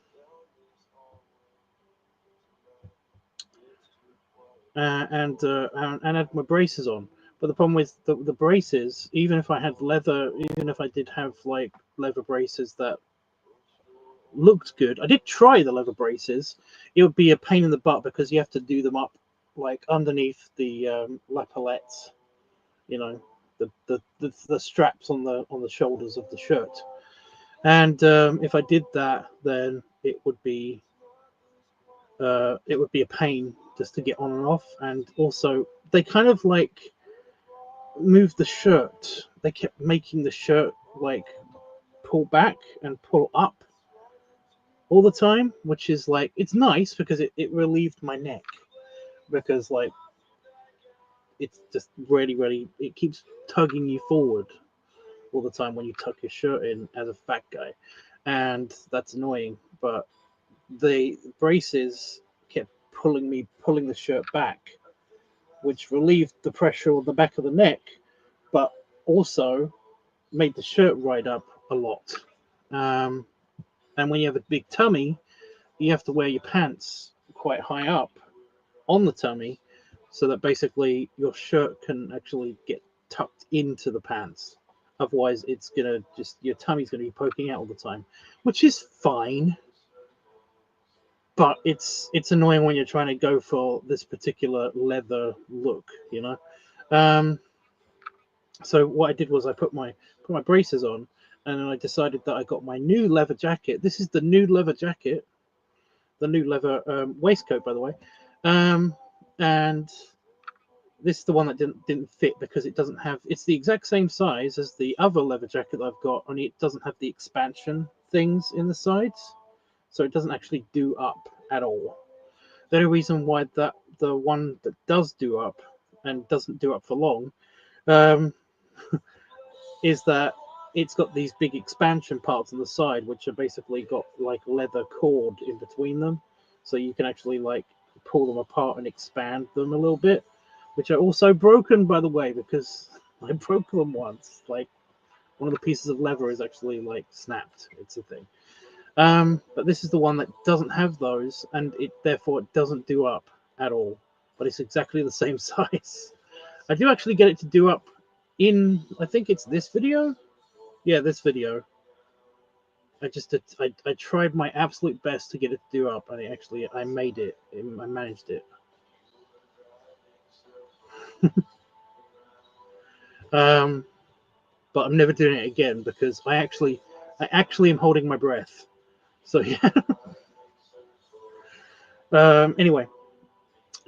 had my braces on. But the problem with the braces, even if I had leather, even if I did have like leather braces that looked good, I did try the leather braces. It would be a pain in the butt because you have to do them up like underneath the lapelettes, you know, the straps on the shoulders of the shirt. And if I did that, then it would be a pain just to get on and off. And also, they kind of like moved the shirt. They kept making the shirt like pull back and pull up all the time, which is like it's nice because it relieved my neck because like it's just really it keeps tugging you forward all the time when you tuck your shirt in as a fat guy, and that's annoying. But the braces kept pulling the shirt back, which relieved the pressure on the back of the neck, but also made the shirt ride up a lot. Um, and when you have a big tummy, you have to wear your pants quite high up on the tummy so that basically your shirt can actually get tucked into the pants. Otherwise, it's gonna just your tummy's gonna be poking out all the time, which is fine. But it's annoying when you're trying to go for this particular leather look, you know. Um, so what I did was I put my braces on, and then I decided that I got my new leather jacket. This is the new leather jacket, the new leather waistcoat, by the way, and this is the one that didn't fit because it doesn't have. It's the exact same size as the other leather jacket that I've got, only it doesn't have the expansion things in the sides, so it doesn't actually do up at all. The only reason why the one that does do up and doesn't do up for long um, is that it's got these big expansion parts on the side, which are basically got like leather cord in between them, so you can actually like pull them apart and expand them a little bit, which are also broken, by the way, because I broke them once. Like one of the pieces of leather is actually like snapped. It's a thing. But this is the one that doesn't have those, and therefore it doesn't do up at all. But it's exactly the same size. I do actually get it to do up in, I think it's this video. Yeah, this video. I tried my absolute best to get it to do up, and I made it. I managed it. But I'm never doing it again because I actually am holding my breath. So yeah. Anyway,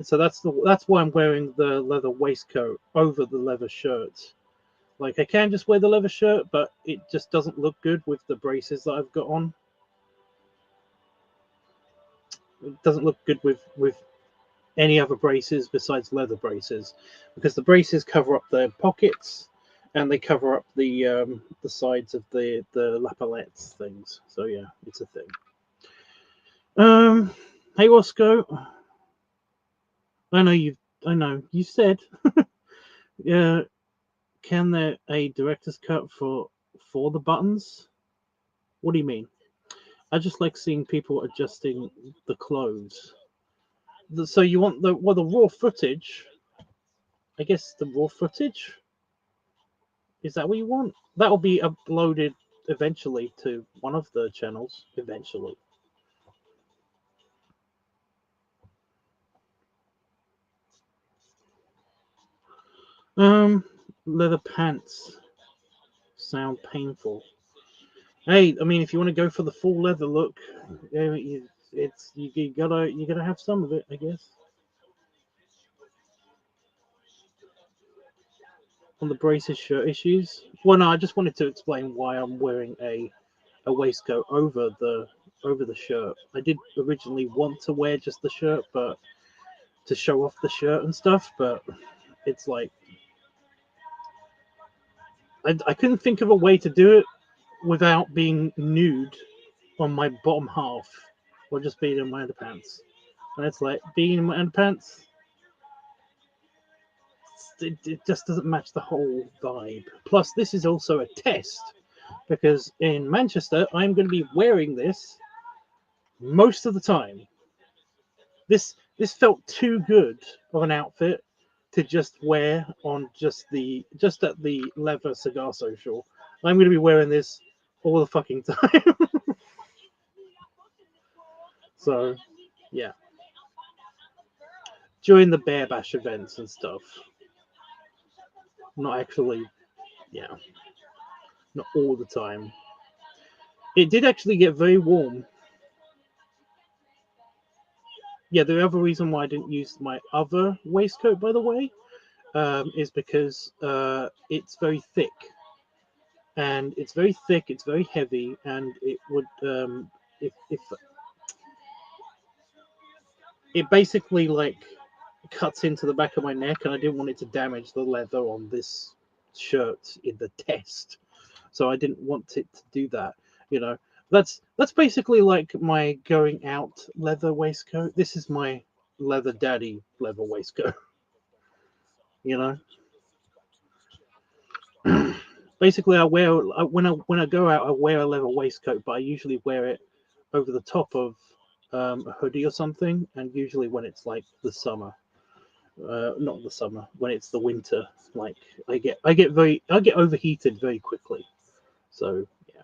so that's why I'm wearing the leather waistcoat over the leather shirt. Like I can just wear the leather shirt, but it just doesn't look good with the braces that I've got on. It doesn't look good with any other braces besides leather braces, because the braces cover up the pockets and they cover up the sides of the lapelettes things. So yeah, it's a thing. Hey Roscoe, I know you said, yeah. Can there a director's cut for the buttons? What do you mean? I just like seeing people adjusting the clothes. So you want the raw footage? I guess the raw footage. Is that what you want? That will be uploaded eventually to one of the channels. Eventually. Leather pants sound painful. Hey, I mean, if you want to go for the full leather look, you gotta have some of it, I guess. On the braces shirt issues. Well, no, I just wanted to explain why I'm wearing a waistcoat over the shirt. I did originally want to wear just the shirt, but to show off the shirt and stuff, but it's like I couldn't think of a way to do it without being nude on my bottom half or just being in my underpants. And it's like being in my underpants, it just doesn't match the whole vibe. Plus, this is also a test because in Manchester, I'm going to be wearing this most of the time. This felt too good of an outfit to just wear on just at the leather cigar social. I'm going to be wearing this all the fucking time. So, yeah. During the Bear Bash events and stuff. Not actually, yeah. Not all the time. It did actually get very warm. Yeah, the other reason why I didn't use my other waistcoat, by the way, is because it's very thick. And it's very thick, it's very heavy, and it would, if it basically like cuts into the back of my neck, and I didn't want it to damage the leather on this shirt in the test. So I didn't want it to do that. You know, that's basically like my going out leather waistcoat. This is my leather daddy leather waistcoat. You know, basically I wear when I go out, I wear a leather waistcoat, but I usually wear it over the top of a hoodie or something, and usually when it's like the summer. Not the summer, when it's the winter, like I get overheated very quickly. So yeah.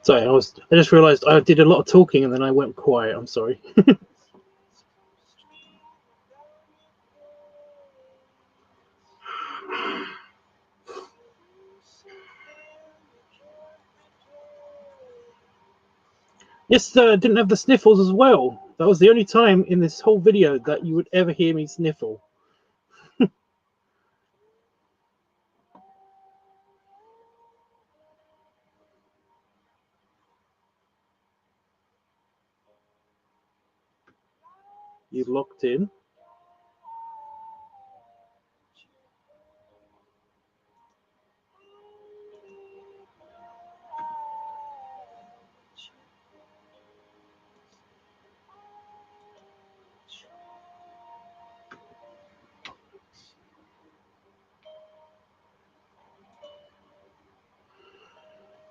Sorry, I just realised I did a lot of talking and then I went quiet. I'm sorry. Yes, didn't have the sniffles as well. That was the only time in this whole video that you would ever hear me sniffle. You locked in.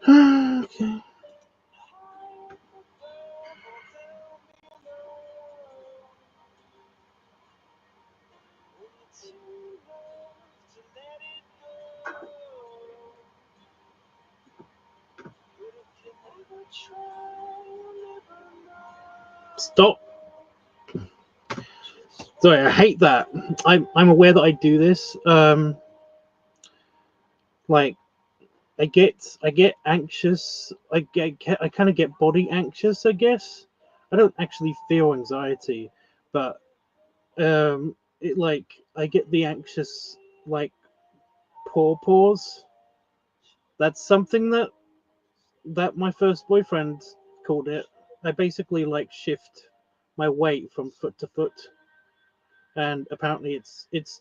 Okay. Stop. Sorry, I hate that. I'm aware that I do this. Like I get anxious. I kind of get body anxious, I guess. I don't actually feel anxiety, but it like I get the anxious like paw paws. That's something that my first boyfriend called it. I basically like shift my weight from foot to foot, and apparently it's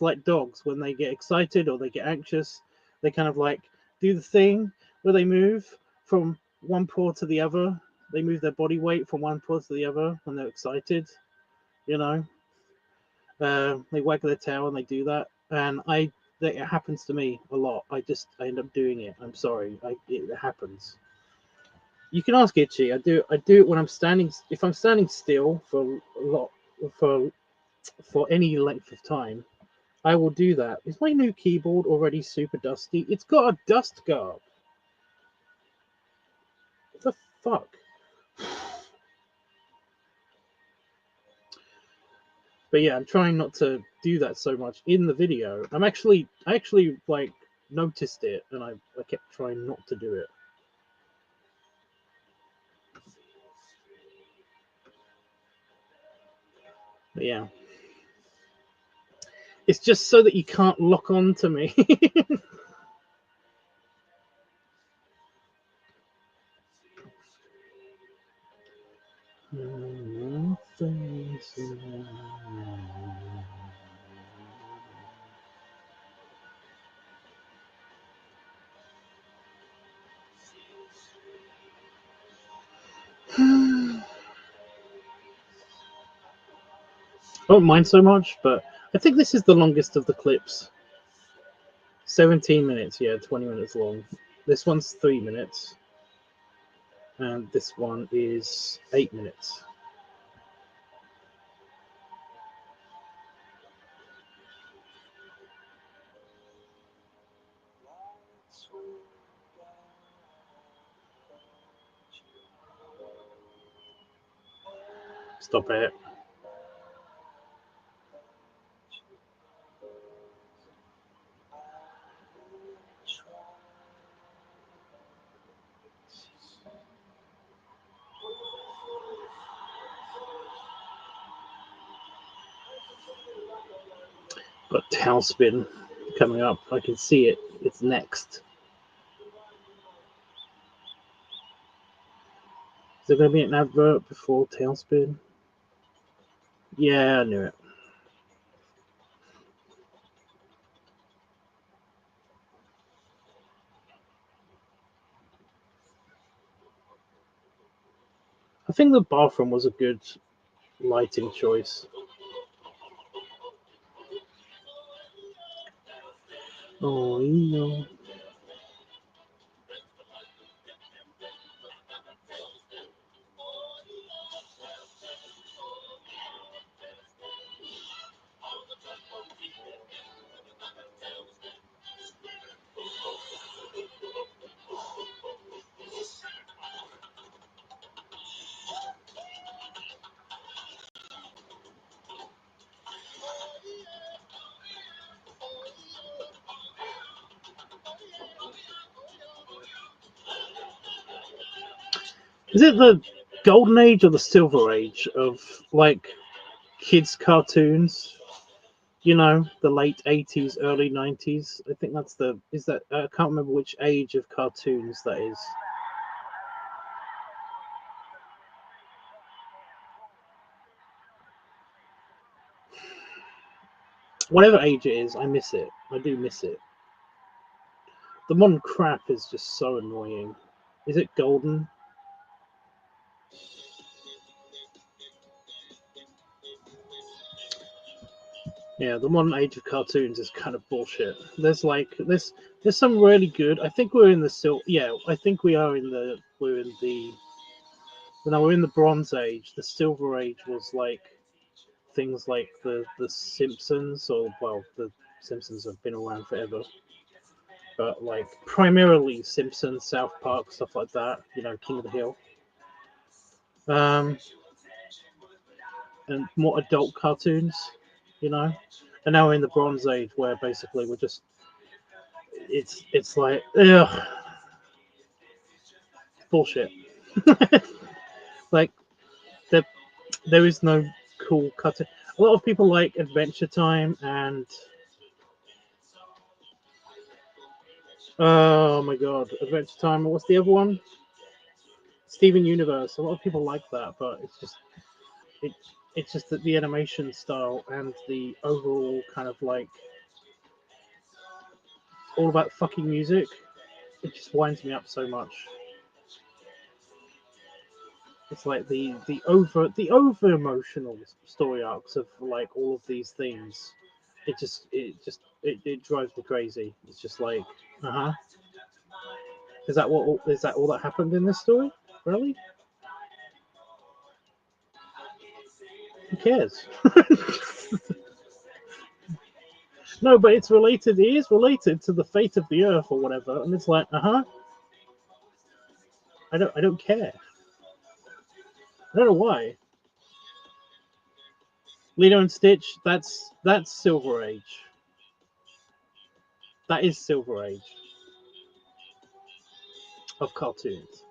like dogs when they get excited or they get anxious, they kind of like do the thing where they move from one paw to the other. They move their body weight from one paw to the other when they're excited. You know, they wag their tail and they do that, and it happens to me a lot. I end up doing it. I'm sorry, it happens. You can ask Itchy. I do it when I'm standing. If I'm standing still for a lot for for any length of time, I will do that. Is my new keyboard already super dusty? It's got a dust guard. What the fuck? But yeah, I'm trying not to do that so much in the video. I actually like noticed it, and I kept trying not to do it. But yeah, it's just so that you can't lock on to me. I don't mind so much, but I think this is the longest of the clips. 17 minutes, yeah, 20 minutes long. This one's 3 minutes, and this one is 8 minutes. Stop it. Got Tailspin coming up. I can see it. It's next. Is there going to be an advert before Tailspin? Yeah, I knew it. I think the bathroom was a good lighting choice. Oh, you know. Is it the golden age or the silver age of like kids cartoons? You know, the late 80s, early 90s. I think that's the is that I can't remember which age of cartoons that is. Whatever age it is, I miss it. I do miss it. The modern crap is just so annoying. Is it golden? Yeah, the modern age of cartoons is kind of bullshit. There's some really good. I think we're in the yeah, I think we are in the we're in the no, we're in the Bronze Age. The Silver Age was like things like the Simpsons, or well, the Simpsons have been around forever, but like primarily Simpsons, South Park, stuff like that. You know, King of the Hill. Um, and more adult cartoons. You know, and now we're in the Bronze Age where basically we're just it's like ugh, bullshit. Like there there is no cool cartoon. A lot of people like Adventure Time and Oh my god, Adventure Time. What's the other one? Steven Universe. A lot of people like that, but it it's just that the animation style and the overall kind of like all about fucking music. It just winds me up so much. It's like the over emotional story arcs of like all of these things. It drives me crazy. It's just like, uh huh. Is that all that happened in this story? Really? Who cares? No, but it's related. It is related to the fate of the Earth or whatever, and it's like, uh huh. I don't care. I don't know why. Lilo and Stitch. That's Silver Age. That is Silver Age of cartoons.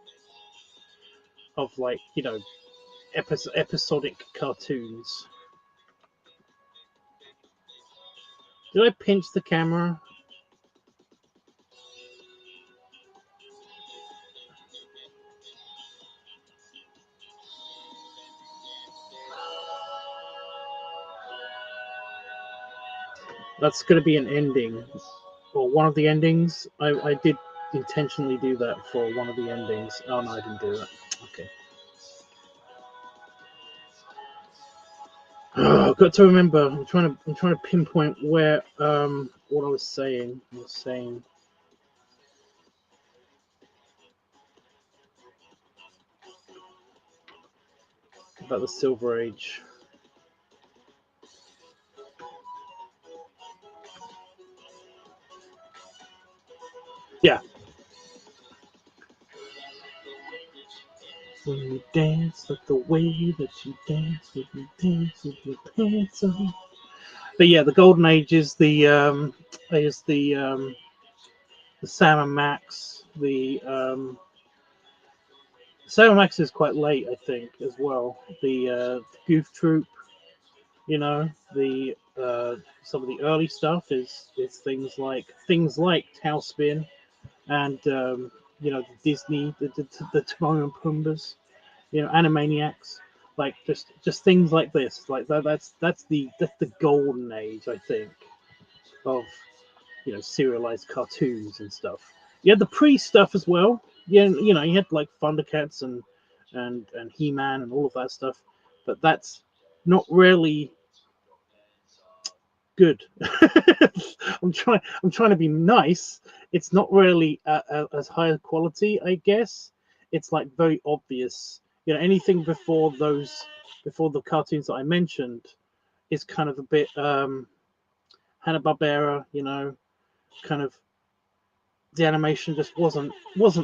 Of like episodic cartoons. Did I pinch the camera? That's going to be an ending, or one of the endings. I did intentionally do that for one of the endings. Oh no, I didn't do that. Okay. Oh, I've got to remember. I'm trying to pinpoint where what I was saying. I was saying about the Silver Age. Yeah. When you dance, like the way that you dance, when you dance with your pants on. But yeah, the Golden Age is the Sam and Max. The Sam and Max is quite late, I think, as well. The Goof Troop, the some of the early stuff is things like Tailspin and the Disney, the Timon and Pumbas, Animaniacs, like just things like this, like that's the golden age, I think, of serialized cartoons and stuff. You had the pre stuff as well. Yeah, you had like Thundercats and He Man and all of that stuff, but that's not really good. I'm trying to be nice. It's not really as high a quality, I guess. It's like very obvious. Anything before the cartoons that I mentioned is kind of a bit Hanna Barbera. Kind of the animation just wasn't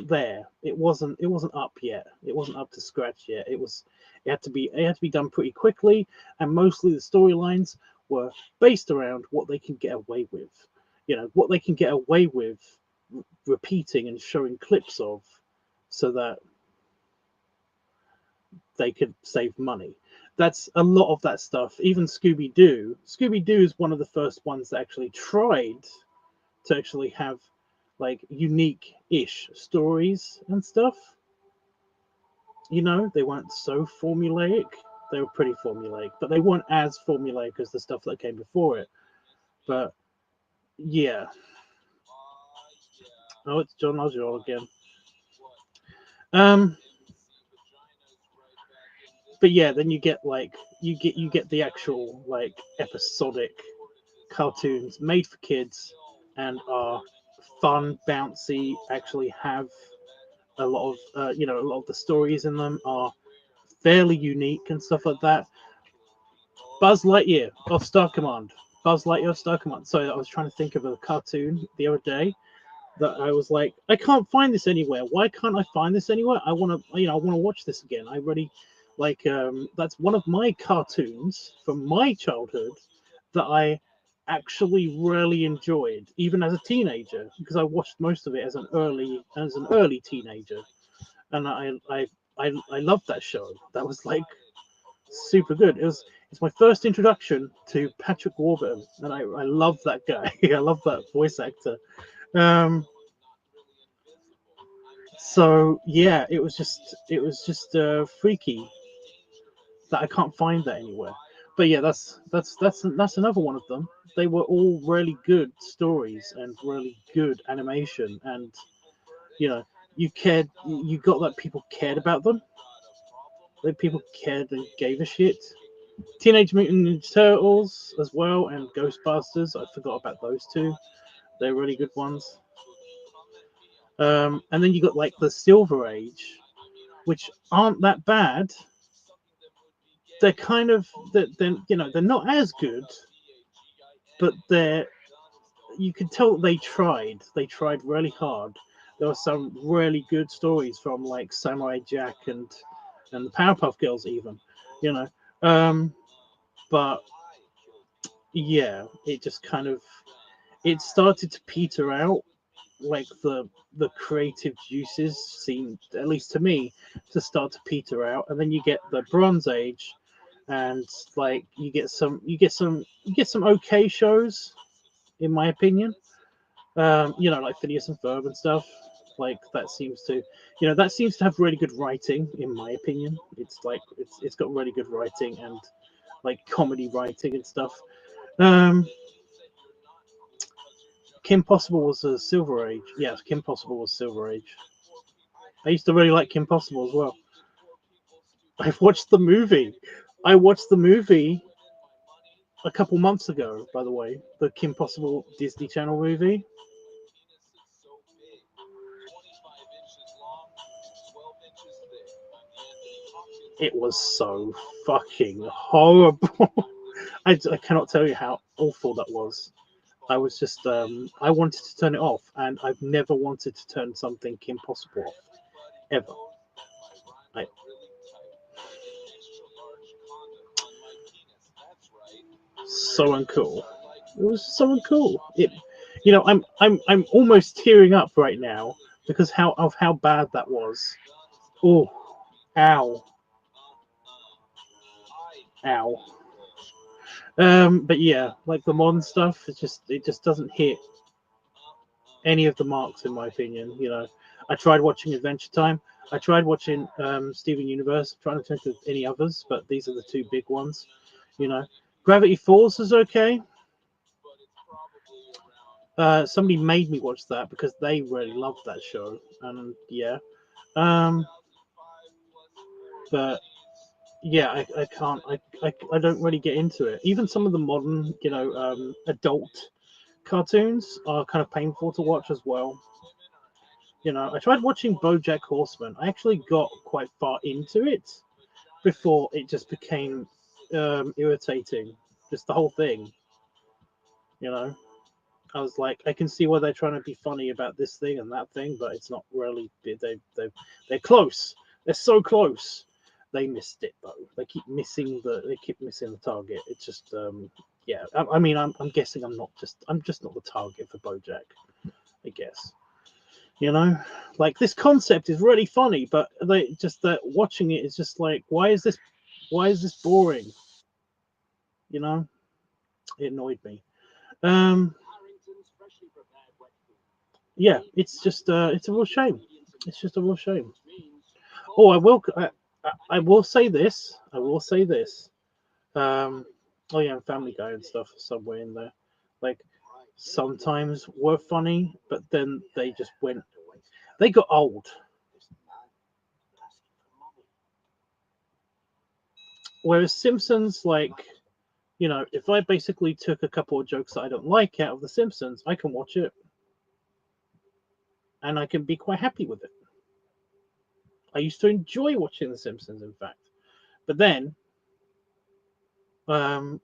there. It wasn't up yet. It wasn't up to scratch yet. It had to be done pretty quickly, and mostly the storylines were based around what they can get away with. What they can get away with repeating and showing clips of, so that they could save money. That's a lot of that stuff. Even Scooby Doo. Scooby Doo is one of the first ones that actually tried to actually have like unique-ish stories and stuff. They weren't so formulaic. They were pretty formulaic, but they weren't as formulaic as the stuff that came before it. But yeah. Oh, it's John Oswald again. Um, but yeah, then you get the actual like episodic cartoons made for kids and are fun, bouncy. Actually, have a lot of the stories in them are fairly unique and stuff like that. Buzz Lightyear of Star Command. Buzz Lightyear of Star Command. So I was trying to think of a cartoon the other day that I was like, I can't find this anywhere. Why can't I find this anywhere? I want to watch this again. I really like. That's one of my cartoons from my childhood that I actually really enjoyed, even as a teenager, because I watched most of it as an early teenager, and I loved that show. That was like super good. It's my first introduction to Patrick Warburton, and I love that guy. I love that voice actor. Um, So yeah, it was just freaky that I can't find that anywhere. But yeah, that's another one of them. They were all really good stories and really good animation, and you know, you got that people cared about them, that people cared and gave a shit. Teenage Mutant Ninja Turtles as well, and Ghostbusters. I forgot about those two. They're really good ones. And then you got like the Silver Age, which aren't that bad. They're kind of they're not as good, but they're you can tell they tried. They tried really hard. There were some really good stories from like Samurai Jack and the Powerpuff Girls even, you know. Um, but yeah, it just kind of it started to peter out. Like the creative juices seemed, at least to me, to start to peter out, and then you get the Bronze Age, and like you get some okay shows, in my opinion. Like Phineas and Ferb and stuff. Like that seems to have really good writing, in my opinion. It's like it's got really good writing and like comedy writing and stuff. Um, Kim Possible was a Silver Age. Yes, Kim Possible was Silver Age. I used to really like Kim Possible as well. I've watched the movie. I watched the movie a couple months ago, by the way. The Kim Possible Disney Channel movie. It was so fucking horrible. I cannot tell you how awful that was. I wanted to turn it off, and I've never wanted to turn something Kim Possible off ever. I, so uncool. It was so uncool. I'm almost tearing up right now because how bad that was. Oh, ow, ow. But yeah, like the modern stuff, it just doesn't hit any of the marks in my opinion. I tried watching Adventure Time. I tried watching Steven Universe. I'm trying to think of any others, but these are the two big ones. You know, Gravity Falls is okay. Somebody made me watch that because they really loved that show, and yeah. Um, but yeah, I can't. I don't really get into it. Even some of the modern, adult cartoons are kind of painful to watch as well. I tried watching BoJack Horseman. I actually got quite far into it before it just became irritating. Just the whole thing, you know. I was like, I can see why they're trying to be funny about this thing and that thing, but it's not really. They're close. They're so close. They missed it though. They keep missing the target. It's just yeah. I mean, I'm guessing I'm just not the target for BoJack. I guess. Like this concept is really funny, but they just that watching it is just like, why is this boring? You know, it annoyed me. Um, yeah, it's a real shame. It's just a real shame. Oh, I will say this. I will say this. Oh yeah, and Family Guy and stuff somewhere in there. Like sometimes were funny, but then they got old. Whereas Simpsons, like, if I basically took a couple of jokes that I don't like out of The Simpsons, I can watch it and I can be quite happy with it. I used to enjoy watching The Simpsons, in fact. But then, um,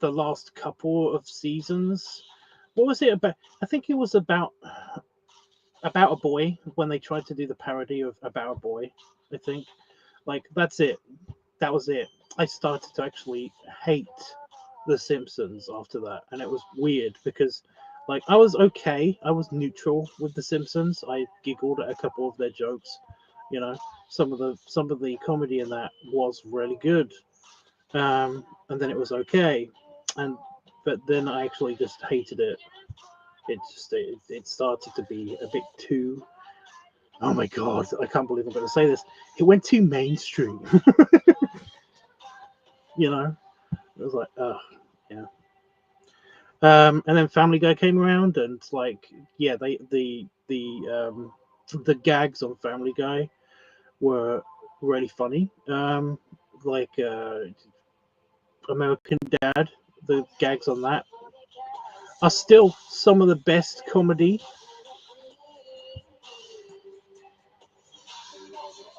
the last couple of seasons, what was it about? I think it was about a boy when they tried to do the parody of About a Boy. I think, like, that's it. That was it. I started to actually hate The Simpsons after that, and it was weird because, like, I was okay. I was neutral with The Simpsons. I giggled at a couple of their jokes. You know, some of the comedy in that was really good. And then it was okay, and but then I actually just hated it. it started to be a bit too. Oh my god! I can't believe I'm going to say this. It went too mainstream. You know, it was like, oh yeah. And then Family Guy came around, and like, yeah, the gags on Family Guy were really funny. Like American Dad, the gags on that are still some of the best comedy.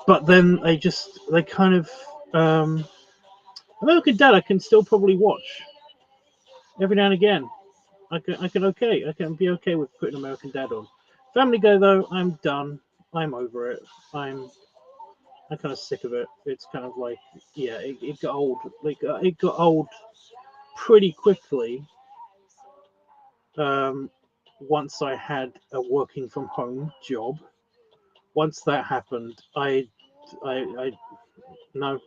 But then they kind of American Dad I can still probably watch every now and again. I can be okay with putting American Dad on. Family Guy though, I'm done. I'm over it. I'm kind of sick of it. It's kind of like, yeah, it got old. Like it got old pretty quickly. Um, Once I had a working from home job. Once that happened, I no,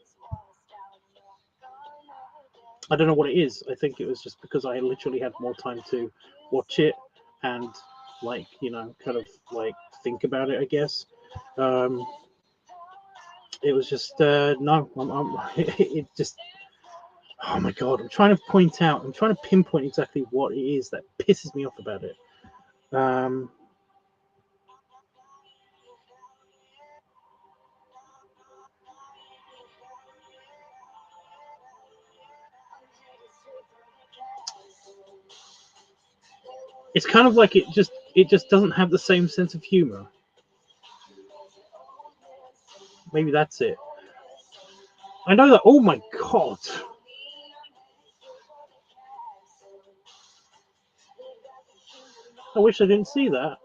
I don't know what it is. I think it was just because I literally had more time to watch it and like, kind of like think about it. I guess it was just no. It just. Oh my god! I'm trying to pinpoint exactly what it is that pisses me off about it. Um, it's kind of like it just doesn't have the same sense of humor. Maybe that's it. I know that. Oh my god! I wish I didn't see that.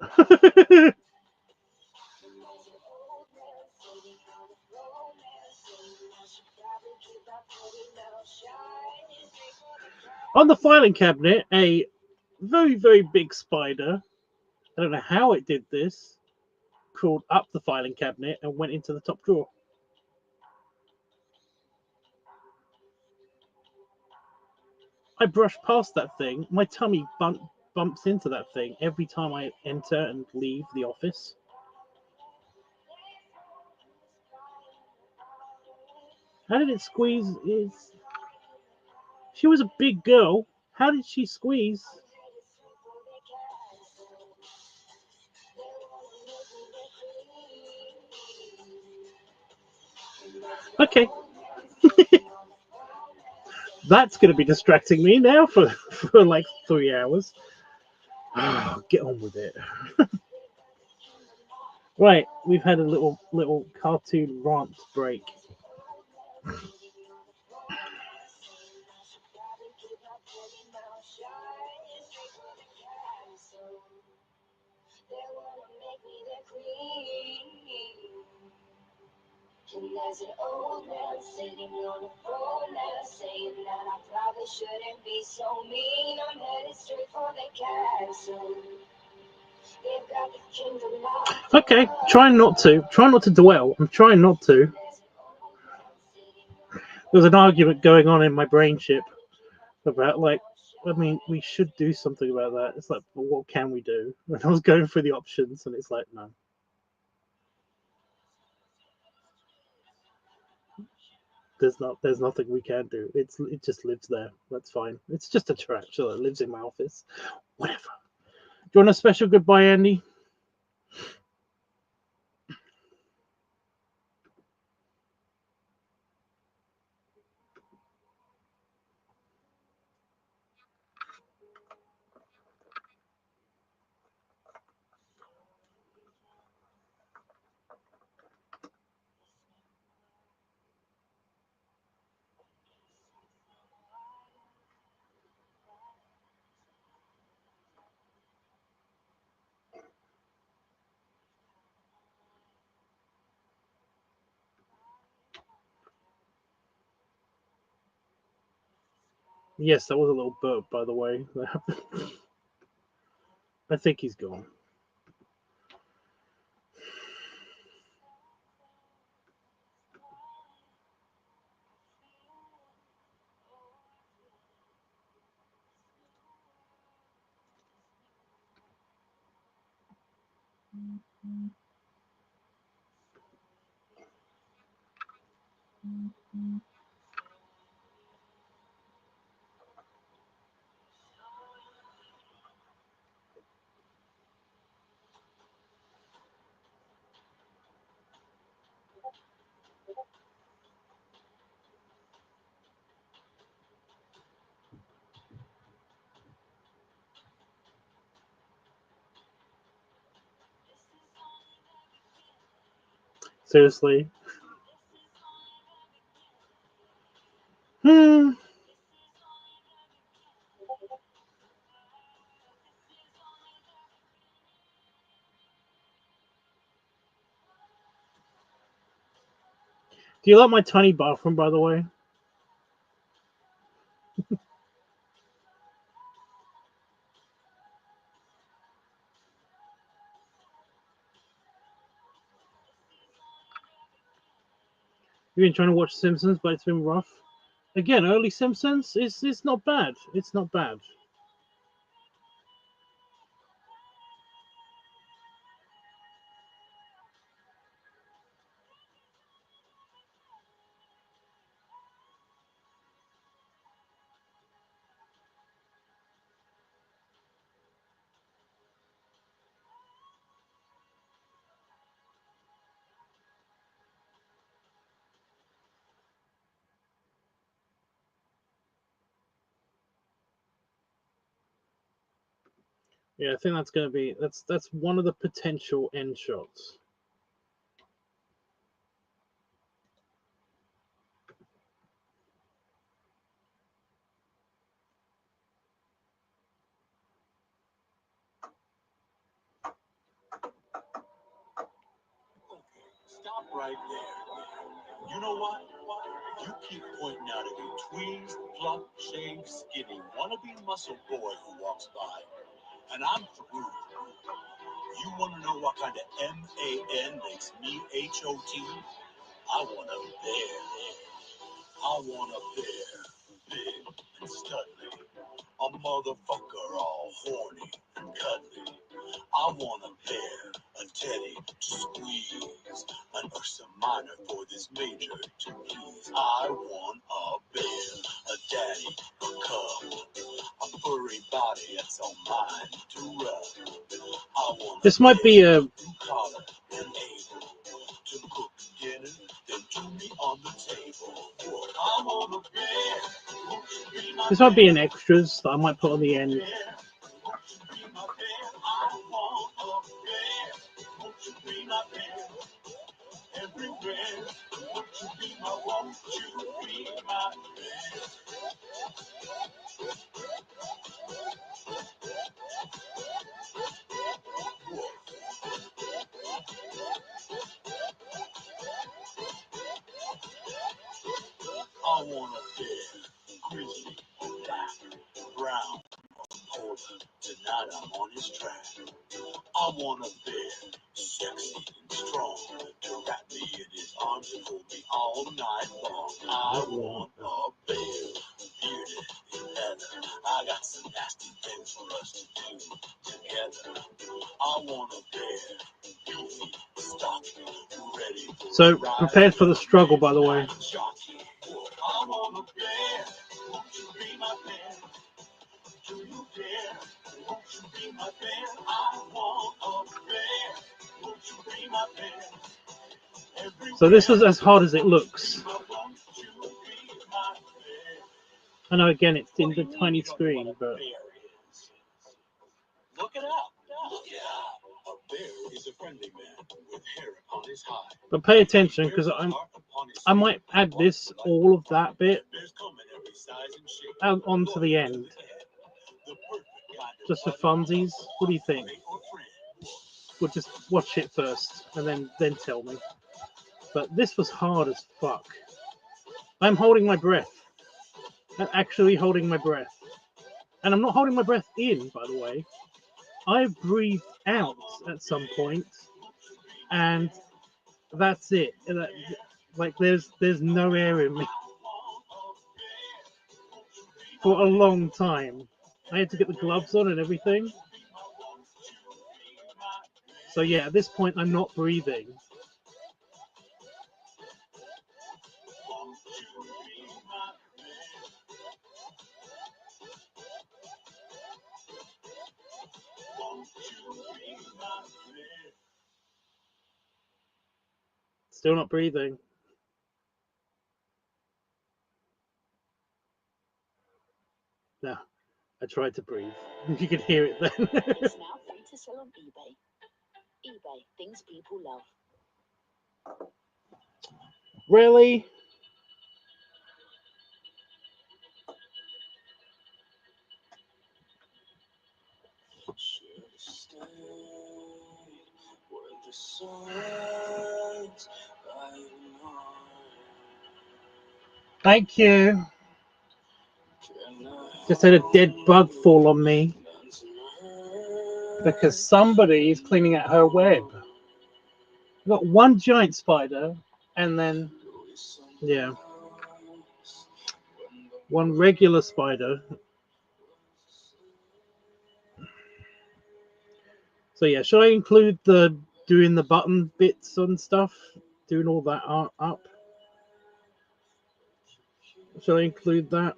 On the filing cabinet, a very, very big spider. I don't know how it did this. Crawled up the filing cabinet and went into the top drawer. I brush past that thing. My tummy bumps into that thing every time I enter and leave the office. How did it squeeze? She was a big girl. How did she squeeze? Okay, that's going to be distracting me now for like 3 hours. Oh, get on with it. Right, we've had a little cartoon rant break. And there's an old man sitting on the floor now, saying that I probably shouldn't be so mean. I'm headed straight for the castle. They've got the kingdom locked. Okay, try not to dwell. I'm trying not to. There's an argument going on in my brain chip about like, I mean, we should do something about that. It's like, well, what can we do? And I was going through the options, and it's like, no. There's nothing we can do. It just lives there. That's fine. It's just a tarantula that lives in my office. Whatever. Do you want a special goodbye, Andy? Yes, that was a little burp, by the way. I think he's gone. Seriously. Hmm. Do you like my tiny bathroom, by the way? You've been trying to watch Simpsons, but it's been rough. Again, early Simpsons is not bad. It's not bad. Yeah, I think that's gonna be that's one of the potential end shots. Stop right there. You know what? You keep pointing out every tweezed, plump, shaved, skinny, wannabe muscle boy who walks by, and I'm through. You want to know what kind of MAN makes me HOT? I want a bear. I want a bear, big and studly. A motherfucker all horny and cuddly. I want a bear, a teddy to squeeze, an Ursa Minor for this major to please. I want a bear, a daddy, a cub, a furry body that's all mine to rub. I want This might be a collar and able to cook dinner, then do me on the table. I want a bear. Won't you be my this might be an extras that I might put on the end. bear? Won't you be my bear? I want a bear. Won't you be my bear? Everywhere. Won't you be my, won't you be my bear? I want a bear, grizzly, black, brown, polar. Tonight I'm on his track. I want a bear, sexy and strong, to wrap me in his arms and hold me all night long. I want a bear, bearded in leather. I got some nasty things for us to do together. I want a bear, beefy, stocky, ready for So prepared for the struggle, by the way. I want a bear. Won't you be my bear? Do you dare? Won't you be my bear? I want a bear. Won't you be my bear? So this is as hard as it looks. Won't you be my bear? I know again it's in the tiny screen, but Look it up. Look it up. A bear is a friendly man with hair upon his hide. pay attention because I might add this all of that bit Bears come in every size and shape. onto the end The perfect kind of just for buddy, funsies. What do you think? mate or friend. We'll just watch it first and then tell me. But this was hard as fuck. I'm holding my breath. I'm actually holding my breath. And I'm not holding my breath in, by the way. I breathed out at some point, and that's it. Like there's no air in me for a long time. I had to get the gloves on and everything. So yeah, at this point I'm not breathing. Still not breathing. No, I tried to breathe. You could hear it then. It's now free to sell on eBay. eBay, things people love. Really? Thank you. Just had a dead bug fall on me because somebody is cleaning out her web. I've got one giant spider and then, yeah, one regular spider. So yeah, should I include the doing the button bits and stuff, doing all that art up? Should I include that?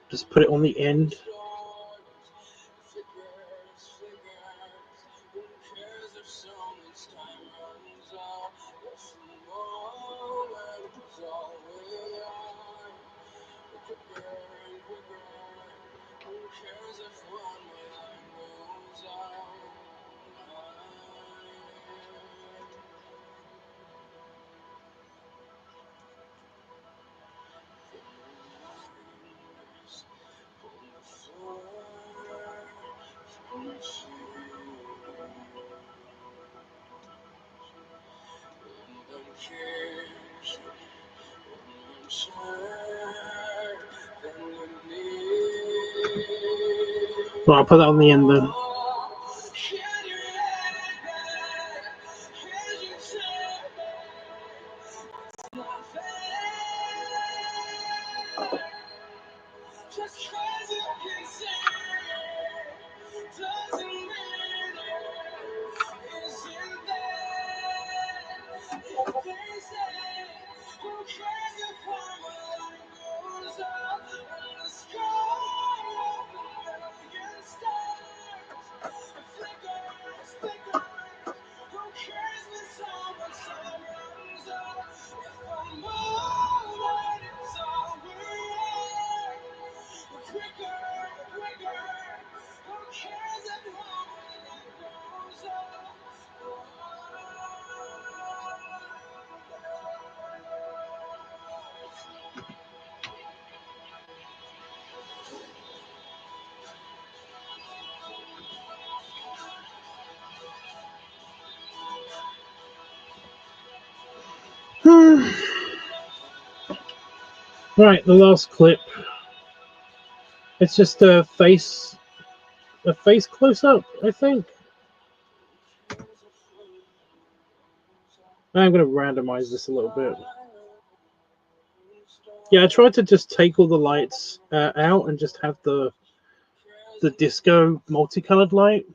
Just put it on the end. Well, I'll put that on the end then. Right, the last clip. It's just a face close up, I think. I'm going to randomize this a little bit. Yeah, I tried to just take all the lights out and just have the disco multicolored light.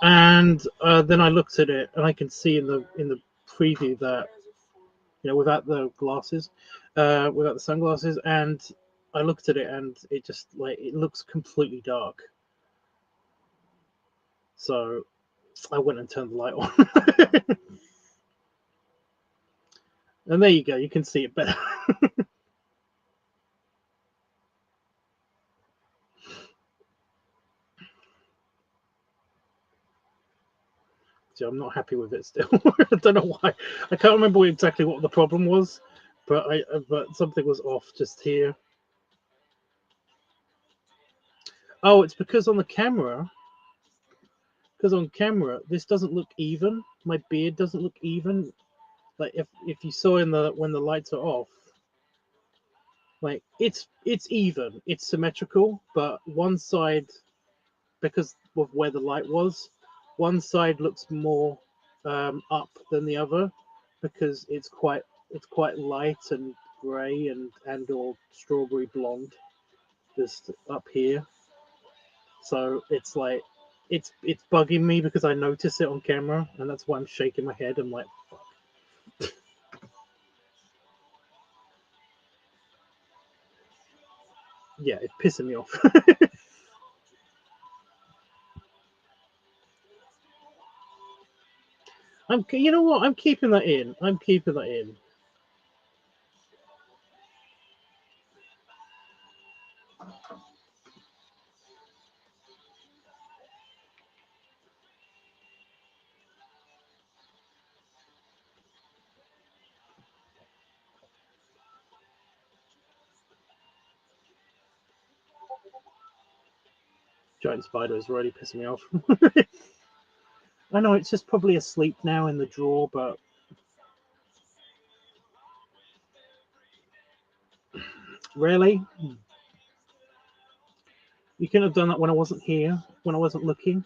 And then I looked at it, and I can see in the preview that, you know, without the glasses, without the sunglasses, and I looked at it, and it just like it looks completely dark. So I went and turned the light on, and there you go. You can see it better. So I'm not happy with it still. I don't know why. I can't remember exactly what the problem was, but but something was off just here. Oh, it's because on the camera. Because on camera, this doesn't look even. My beard doesn't look even. Like if you saw in the when the lights are off, like it's even. It's symmetrical, but one side, because of where the light was, one side looks more up than the other because it's quite it's quite light and grey and or strawberry blonde, just up here. So it's like it's bugging me because I notice it on camera, and that's why I'm shaking my head. I'm like, fuck. Yeah, it's pissing me off. You know what? I'm keeping that in. I'm keeping that in. Giant spider is really pissing me off. I know it's just probably asleep now in the drawer, but really, you couldn't have done that when I wasn't here, when I wasn't looking.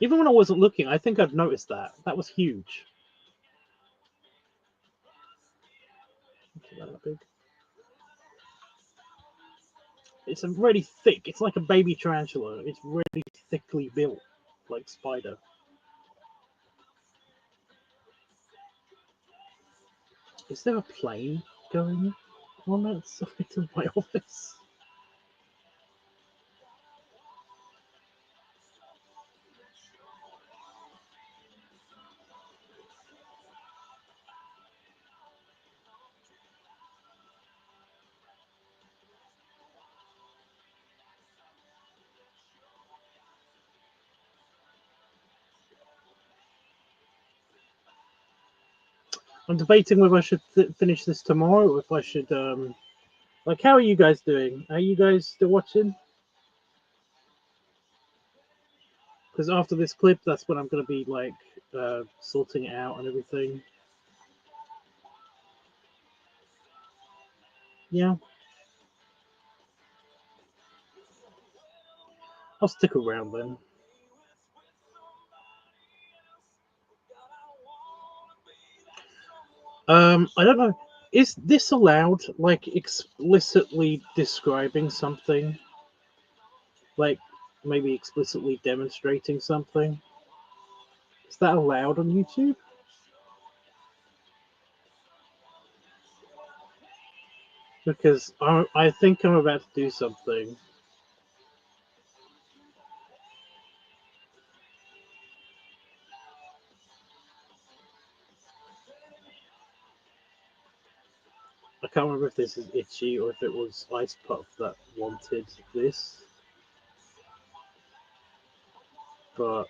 Even when I wasn't looking, I think I'd noticed that. That was huge. That big. It's a really thick. It's like a baby tarantula. It's really thickly built, like spider. Is there a plane going on outside of my office? I'm debating whether I should finish this tomorrow or if I should. Like, how are you guys doing? Are you guys still watching? Because after this clip, that's when I'm going to be like sorting it out and everything. Yeah. I'll stick around then. I don't know. Is this allowed? Like explicitly describing something? Like maybe explicitly demonstrating something? Is that allowed on YouTube? Because I think I'm about to do something. I can't remember if this is Itchy or if it was Ice Puff that wanted this. But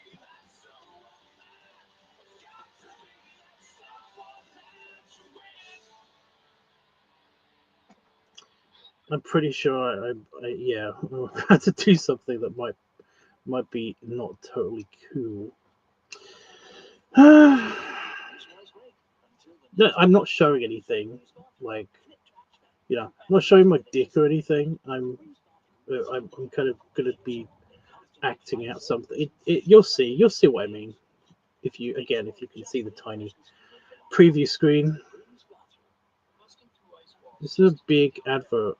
I'm pretty sure yeah, I'm about to do something that might be not totally cool. No, I'm not showing anything. Like, I'm not showing my dick or anything. I'm kind of gonna be acting out something. You'll see what I mean. If you can see the tiny preview screen. This is a big advert.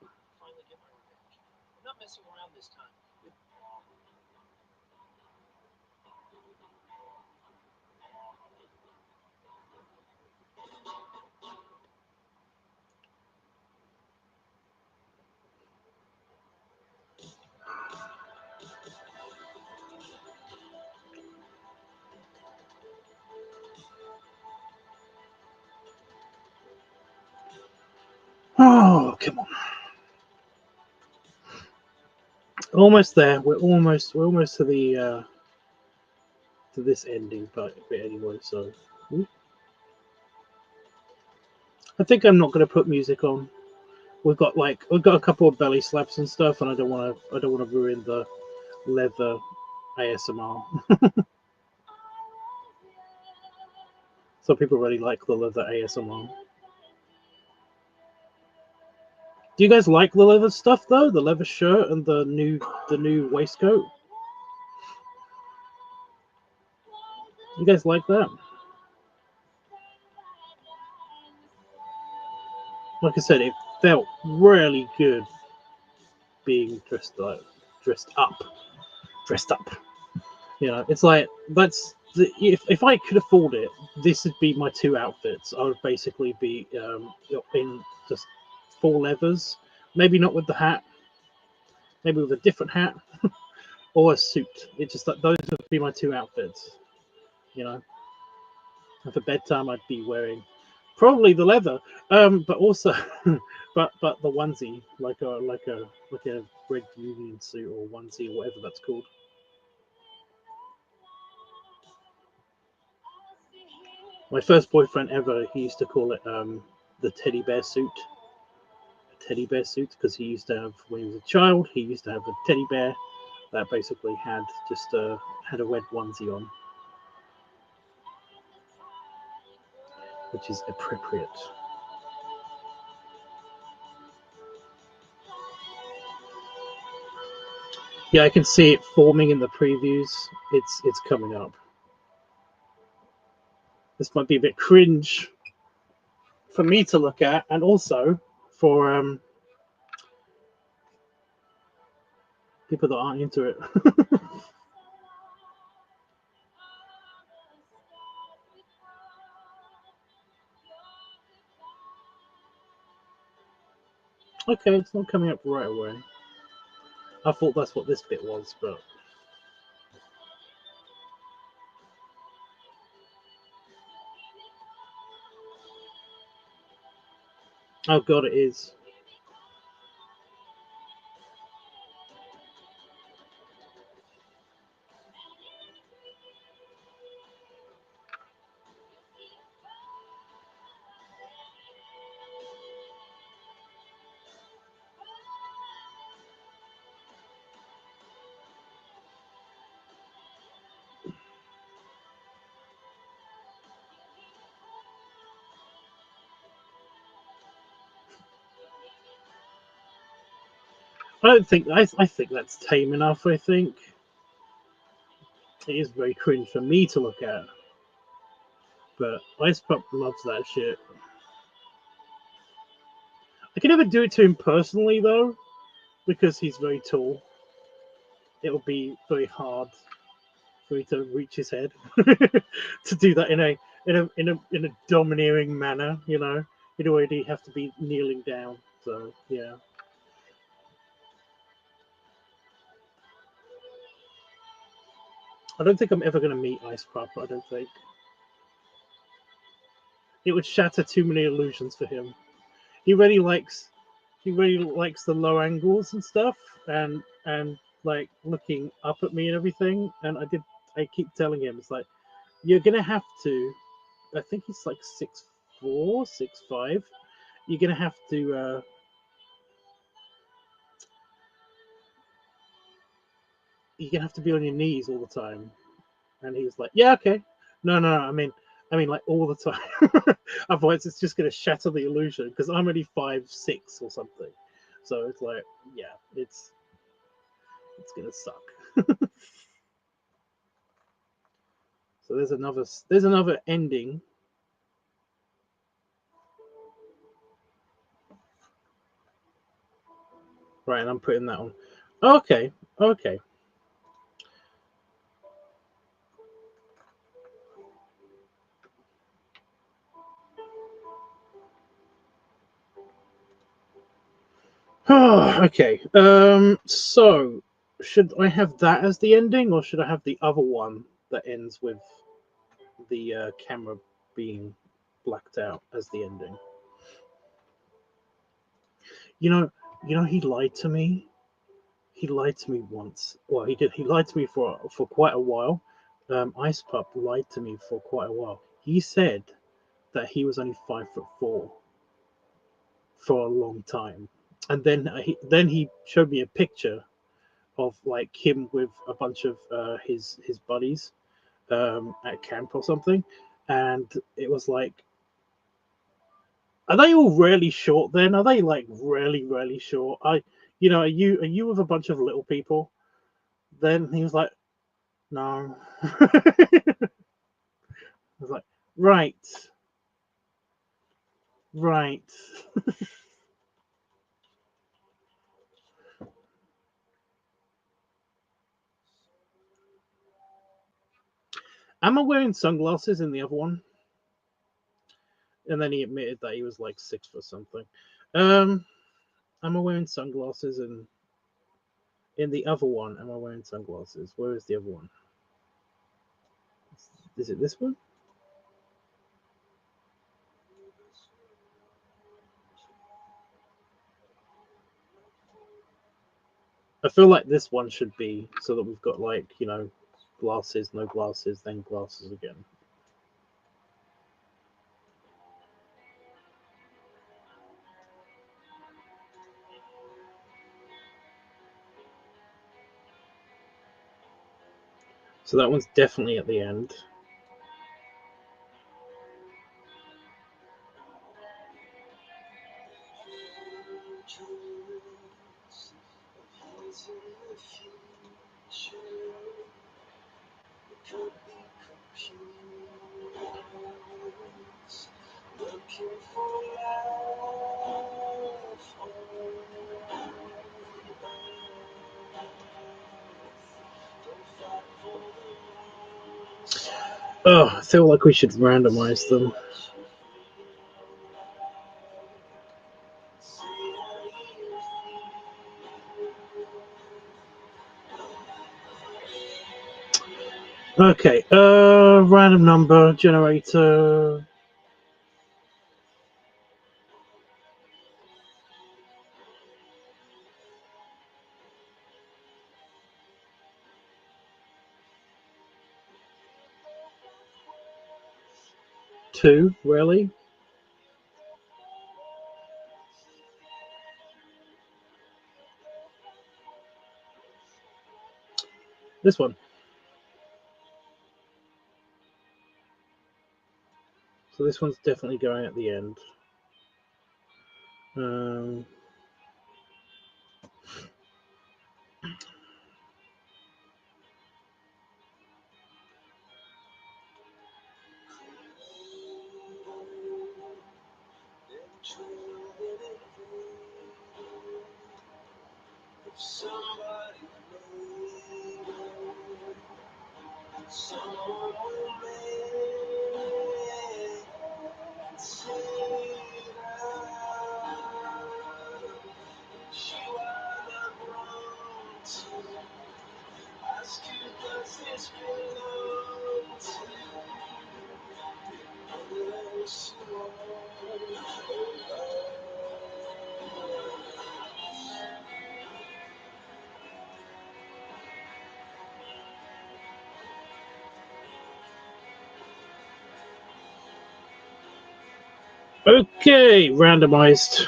Oh, come on. Almost there. We're almost to the to this ending bit anyway. So I think I'm not going to put music on. We've got a couple of belly slaps and stuff, and I don't want to ruin the leather ASMR. Some people really like the leather ASMR. Do you guys like the leather stuff though? The leather shirt and the new waistcoat? You guys like that? Like I said, it felt really good being dressed up. You know, it's like if I could afford it, this would be my two outfits. I would basically be in just full leathers, maybe not with the hat, maybe with a different hat or a suit. It's just that those would be my two outfits. You know, and for bedtime I'd be wearing probably the leather, but also, but the onesie, like a red union suit or onesie or whatever that's called. My first boyfriend ever, he used to call it the teddy bear suit. Teddy bear suit, because he used to have, when he was a child, he used to have a teddy bear that basically had just had a red onesie on, which is appropriate. Yeah, I can see it forming in the previews. It's coming up. This might be a bit cringe for me to look at, and also for people that aren't into it. Okay, it's not coming up right away. I thought that's what this bit was, but oh god, it is. I don't think I think that's tame enough. I think it is very cringe for me to look at, but Ice Pup loves that shit. I can never do it to him personally though, because he's very tall. It'll be very hard for me to reach his head to do that in a domineering manner. You know, you'd already have to be kneeling down. So yeah. I don't think I'm ever going to meet Ice Pup. I don't think it would shatter too many illusions for him. He really likes the low angles and stuff, and like looking up at me and everything. And I keep telling him, it's like, you're gonna have to. I think he's like 6'4", 6'5". You're gonna have to. You're gonna have to be on your knees all the time. And he was like, yeah, okay. No. I mean, like all the time. Otherwise, it's just gonna shatter the illusion because I'm only 5'6" or something. So it's like, yeah, it's gonna suck. So there's another ending. Right, and I'm putting that on. Okay. Okay. So should I have that as the ending, or should I have the other one that ends with the camera being blacked out as the ending? You know, he lied to me. He lied to me once. Well, he did. He lied to me for quite a while. Ice Pup lied to me for quite a while. He said that he was only 5'4" for a long time, and then he showed me a picture of like him with a bunch of his buddies at camp or something, and it was like, are they all really short? Then are they like really short? Are you with a bunch of little people? Then he was like, no. was like, right. Right. Am I wearing sunglasses in the other one? And then he admitted that he was like 6 foot something. Am I wearing sunglasses in the other one? Am I wearing sunglasses? Where is the other one? Is it this one? I feel like this one should be so that we've got like, you know, glasses, no glasses, then glasses again. So that one's definitely at the end. Oh, I feel like we should randomize them. Okay, random number generator. Two, really? This one. So this one's definitely going at the end. Okay, randomized.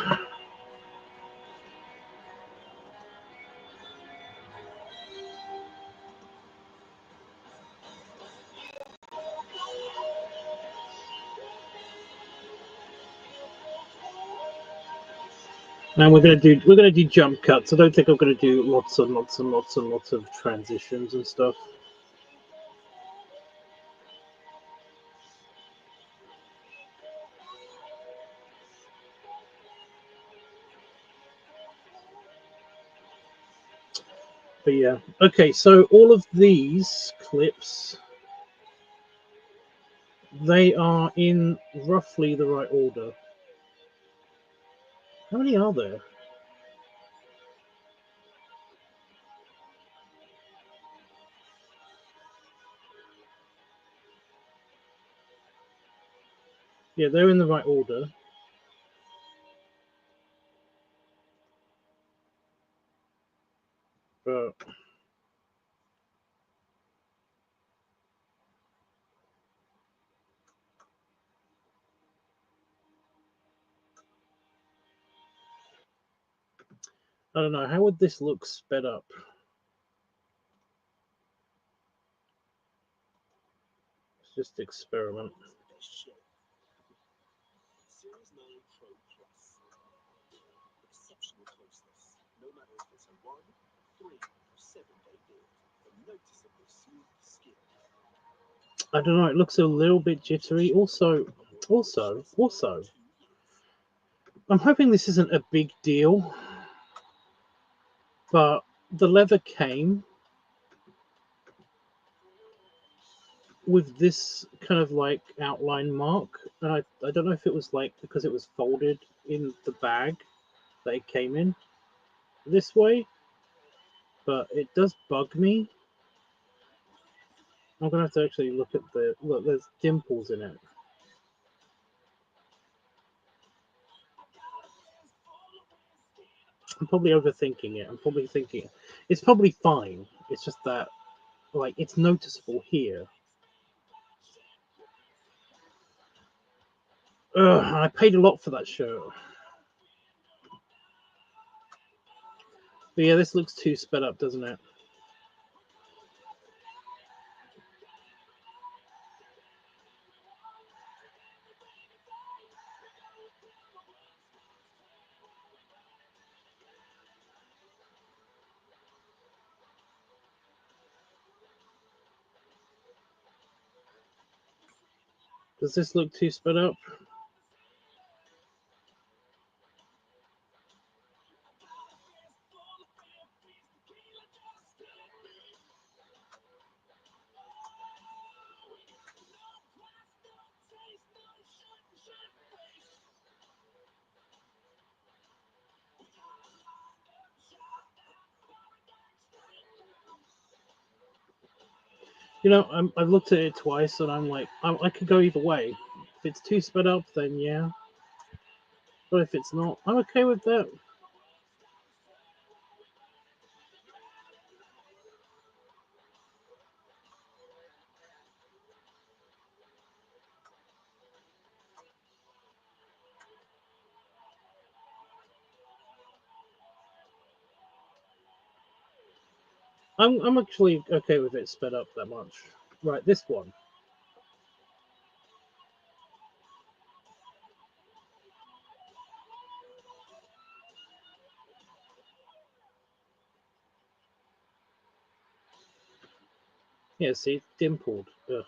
And we're gonna do jump cuts. I don't think I'm gonna do lots and lots and lots and lots of transitions and stuff. But yeah, okay. So all of these clips, they are in roughly the right order. How many are there? Yeah, they're in the right order. But I don't know. How would this look sped up? Let's just experiment. I don't know. It looks a little bit jittery. Also, I'm hoping this isn't a big deal, but the leather came with this kind of like outline mark, and I don't know if it was like because it was folded in the bag that it came in this way, but it does bug me. I'm gonna have to actually look at the look. There's dimples in it. I'm probably overthinking it. I'm probably thinking it's probably fine. It's just that like it's noticeable here. Ugh, I paid a lot for that shirt. But yeah, this looks too sped up, doesn't it? Does this look too sped up? You know, I've looked at it twice, and I'm like, I could go either way. If it's too sped up, then yeah. But if it's not, I'm okay with that. I'm actually okay with it sped up that much. Right, this one. Yeah, see, dimpled. Ugh.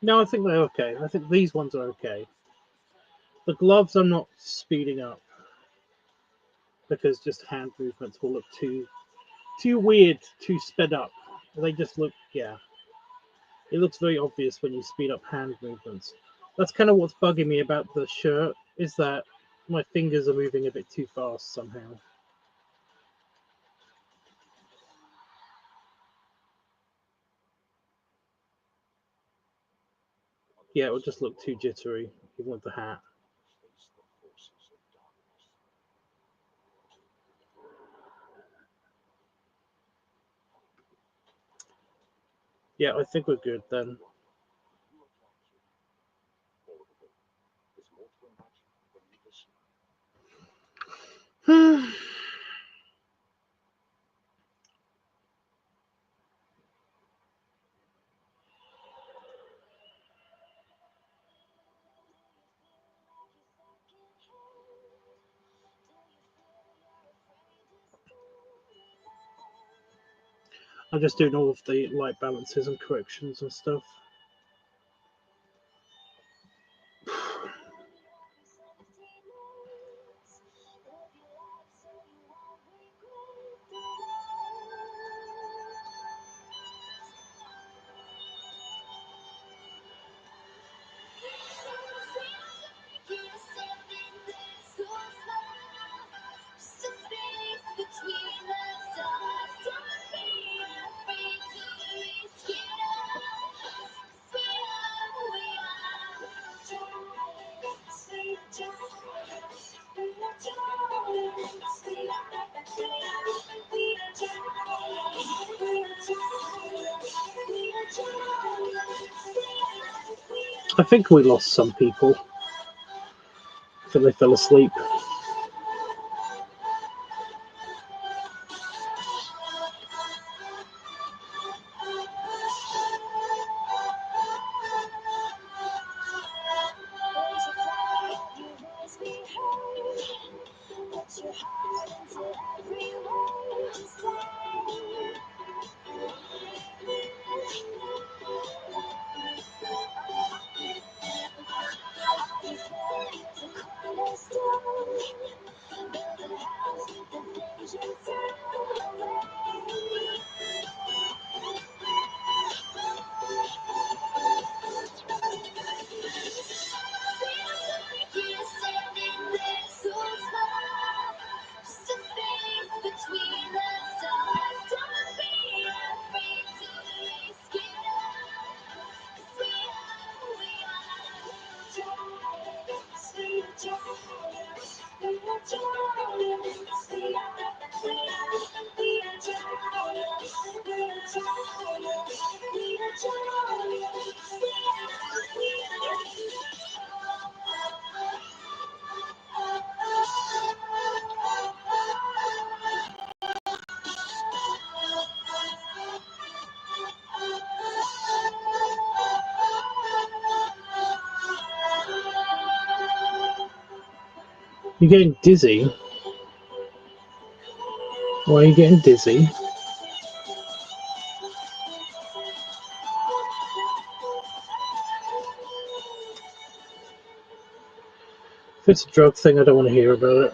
No, I think they're okay. I think these ones are okay. The gloves I'm not speeding up because just hand movements will look too weird, too sped up. They just look, yeah. It looks very obvious when you speed up hand movements. That's kind of what's bugging me about the shirt is that my fingers are moving a bit too fast somehow. Yeah, it would just look too jittery even with the hat. Yeah, I think we're good then. I'm just doing all of the light balances and corrections and stuff. I think we lost some people. I think they fell asleep. You're getting dizzy. Why are you getting dizzy? If it's a drug thing, I don't want to hear about it.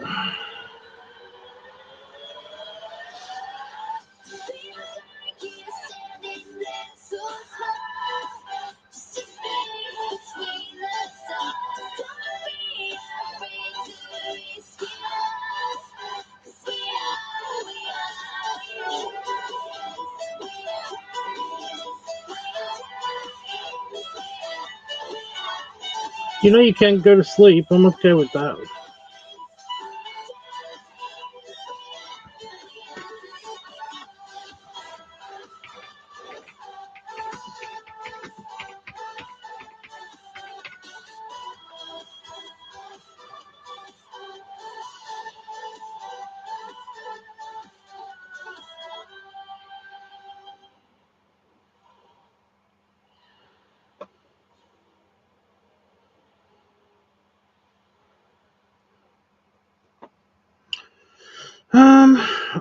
You know you can't go to sleep. I'm okay with that.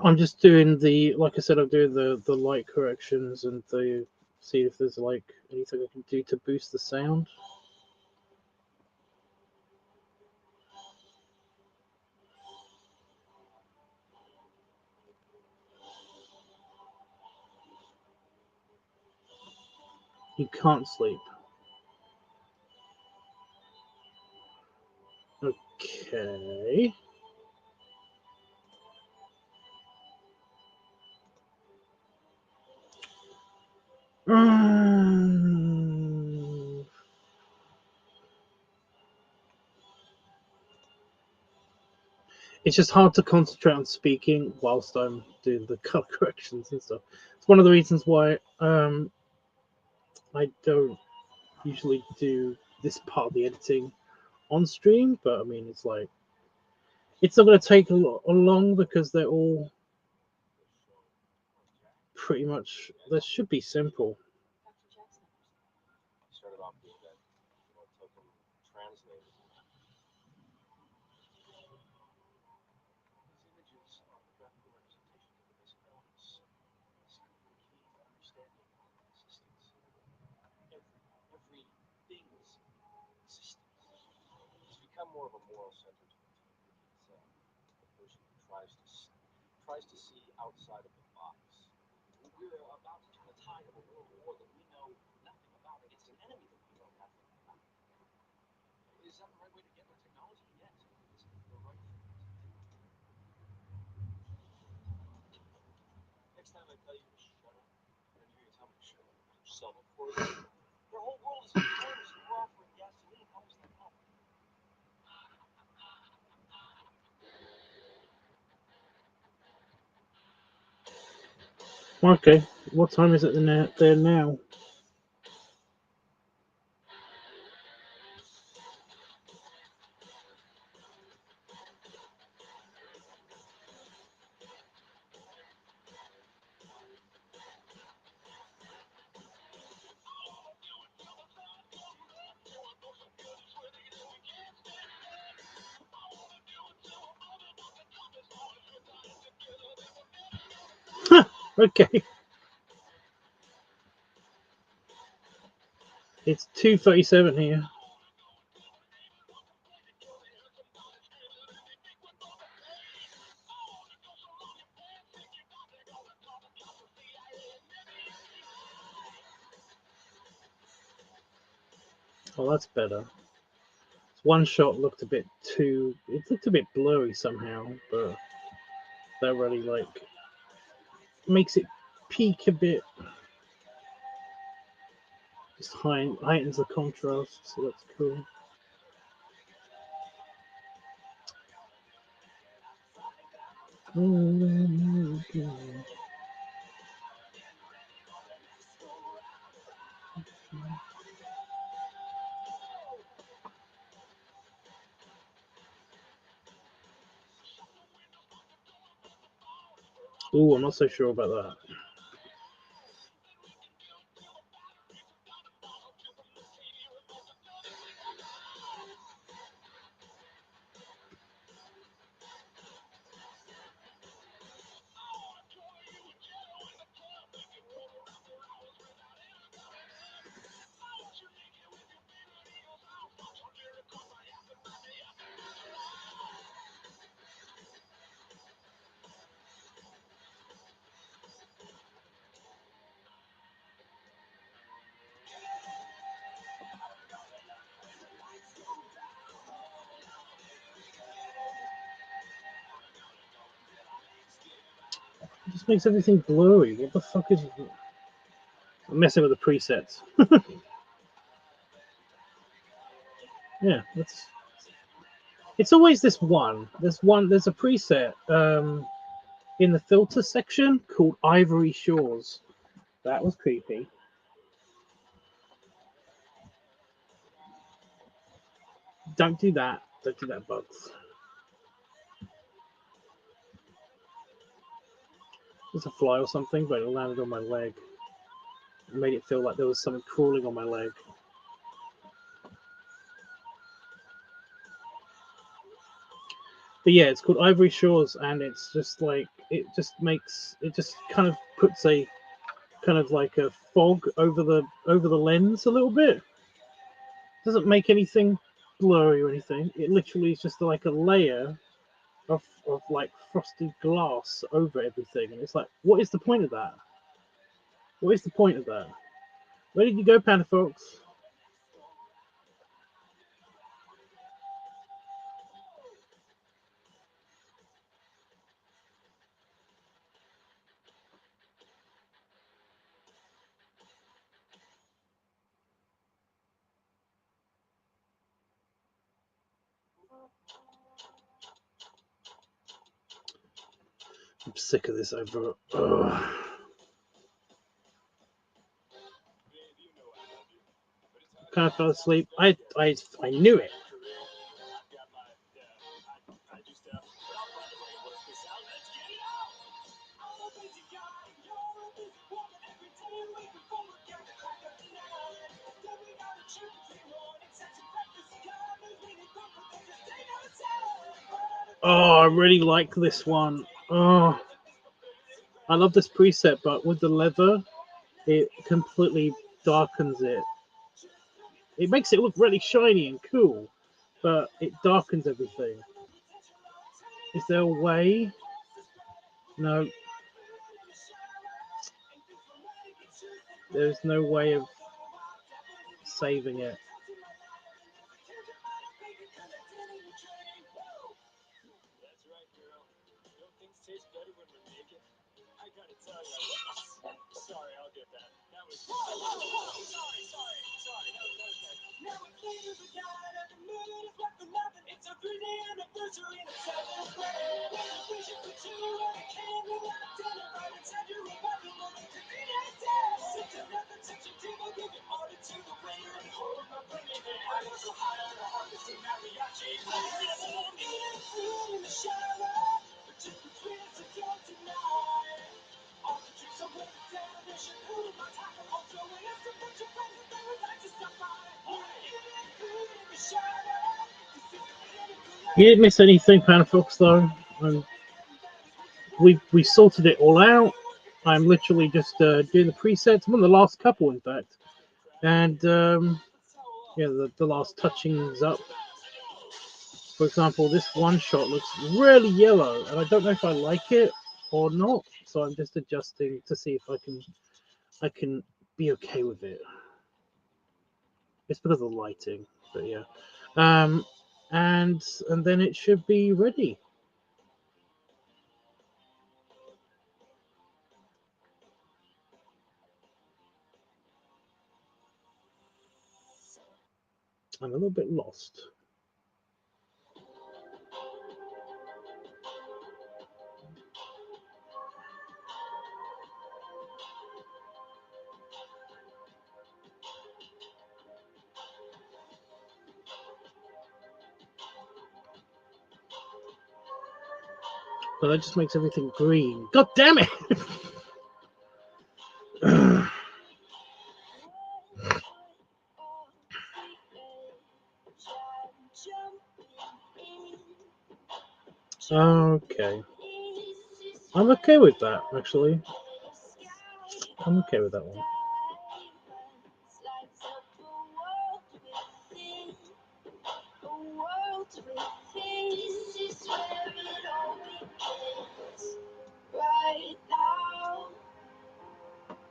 I'm just doing the, like I said, I'm doing the light corrections and the see if there's like anything I can do to boost the sound. You can't sleep. Okay. It's just hard to concentrate on speaking whilst I'm doing the color corrections and stuff. It's one of the reasons why I don't usually do this part of the editing on stream, but I mean, it's like it's not going to take a long because they're all pretty much, they should be simple. Started off with that, token translator. These images are the graphical representation of the basic elements. This is the key to understanding existence. Everything's existence has become more of a moral center to itself. The person who tries to see outside of the box. We're about to turn the tide of a world war that we know nothing about against an enemy that we know nothing about. Is that the right way to get our technology? Yes. Is it the right thing to do? Next time I tell you to shut up, and then you tell me to shut up. Yourself, of course. Your whole world is in flames and we're offering gasoline. How is that help? Okay, what time is it there now? Okay. It's 2:37 here. Oh, that's better. One shot looked a bit too. It looked a bit blurry somehow, but that really like makes it peak a bit. Just heightens the contrast, so that's cool. Ooh, I'm not so sure about that. It just makes everything blurry. What the fuck is... I'm messing with the presets. Yeah, that's... It's always this one. There's a preset in the filter section called Ivory Shores. That was creepy. Don't do that. Don't do that, Bugs. There's a fly or something, but it landed on my leg. It made it feel like there was something crawling on my leg. But yeah, it's called Ivory Shores, and it's just like it just kind of puts a kind of like a fog over the lens a little bit. Doesn't make anything blurry or anything. It literally is just like a layer of like frosted glass over everything, and it's like, what is the point of that? What is the point of that? Where did you go, Panda Fox? I'm sick of this over. Ugh. Kind of fell asleep. I knew it. Oh, I really like this one. Oh, I love this preset, but with the leather, it completely darkens it. It makes it look really shiny and cool, but it darkens everything. Is there a way? No. There's no way of saving it. You didn't miss anything, Panafox, though. We sorted it all out. I'm literally just doing the presets. I'm on the last couple, in fact, and yeah, the last touchings up. For example, this one shot looks really yellow, and I don't know if I like it or not. So I'm just adjusting to see if I can be okay with it. It's because of the lighting, but yeah. And then it should be ready. I'm a little bit lost. But that just makes everything green. God damn it! Okay. I'm okay with that, actually. I'm okay with that one. Right now,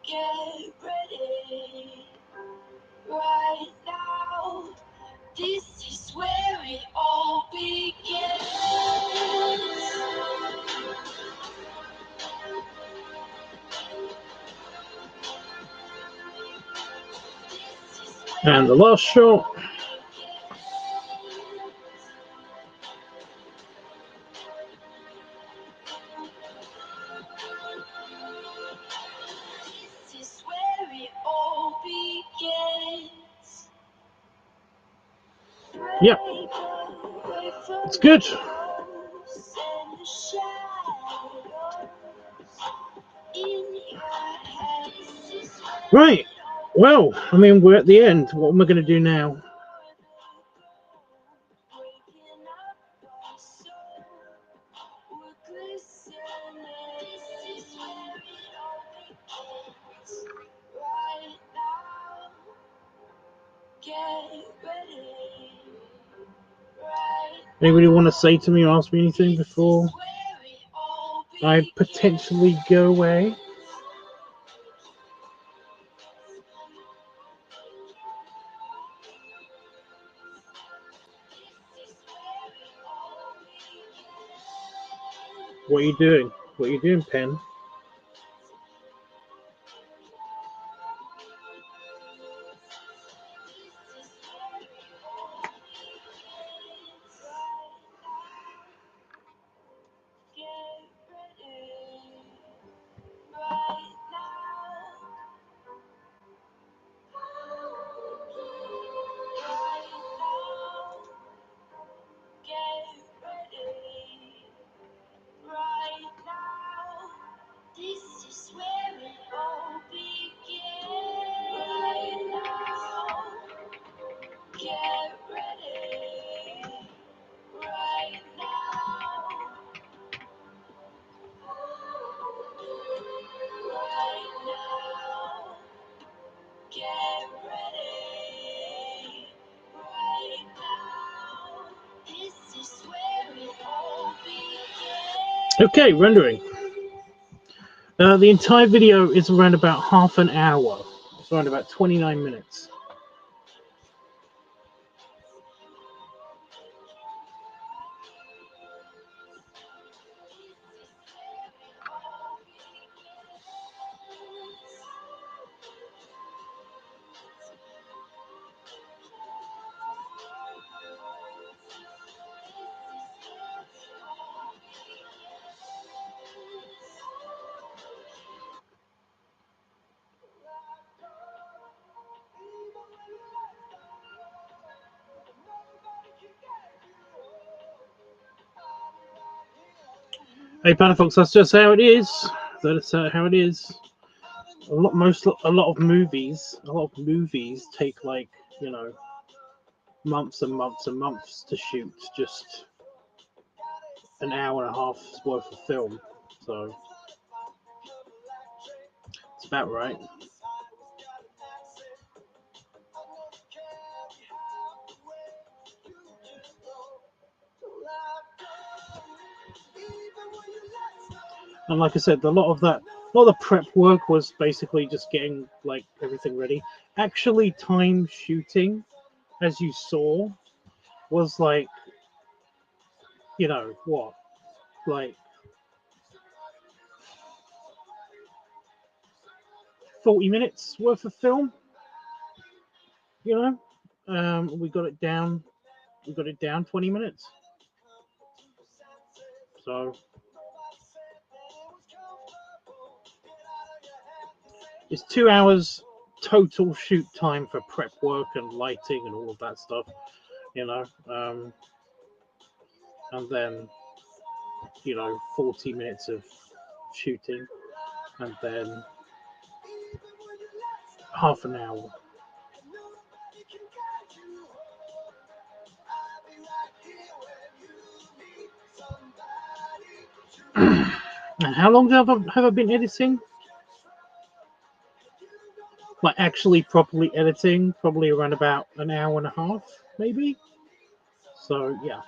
get ready. Right now, this is where it all begins. And the last shot. This is where it all begins. Yep. It's good. Right. Well, I mean, we're at the end. What am I going to do now? Anybody want to say to me or ask me anything before I potentially go away? What are you doing? What are you doing, Pen? Okay, rendering. The entire video is around about half an hour. It's around about 29 minutes. Hey, Panafox, that's just how it is. That's how it is. A lot of movies take, like, you know, months and months and months to shoot just an hour and a half's worth of film. So about right. And like I said, a lot of the prep work was basically just getting like everything ready. Actually, time shooting, as you saw, was like, you know what, like 40 minutes worth of film. You know, we got it down. We got it down 20 minutes. So it's 2 hours total shoot time for prep work and lighting and all of that stuff. You know, and then 40 minutes of shooting, and then half an hour. And how long have I been editing? Like actually properly editing, probably around about an hour and a half, maybe. So yeah.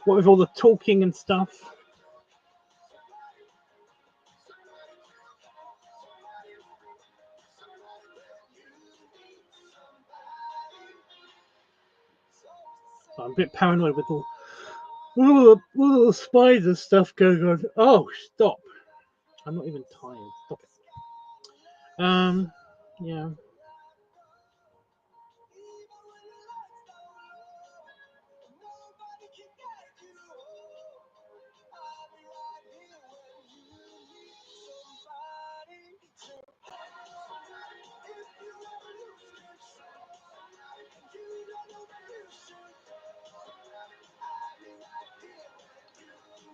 What with all the talking and stuff. So I'm a bit paranoid with all the spider stuff going on. Oh, stop. I'm not even tired. Stop it. Yeah.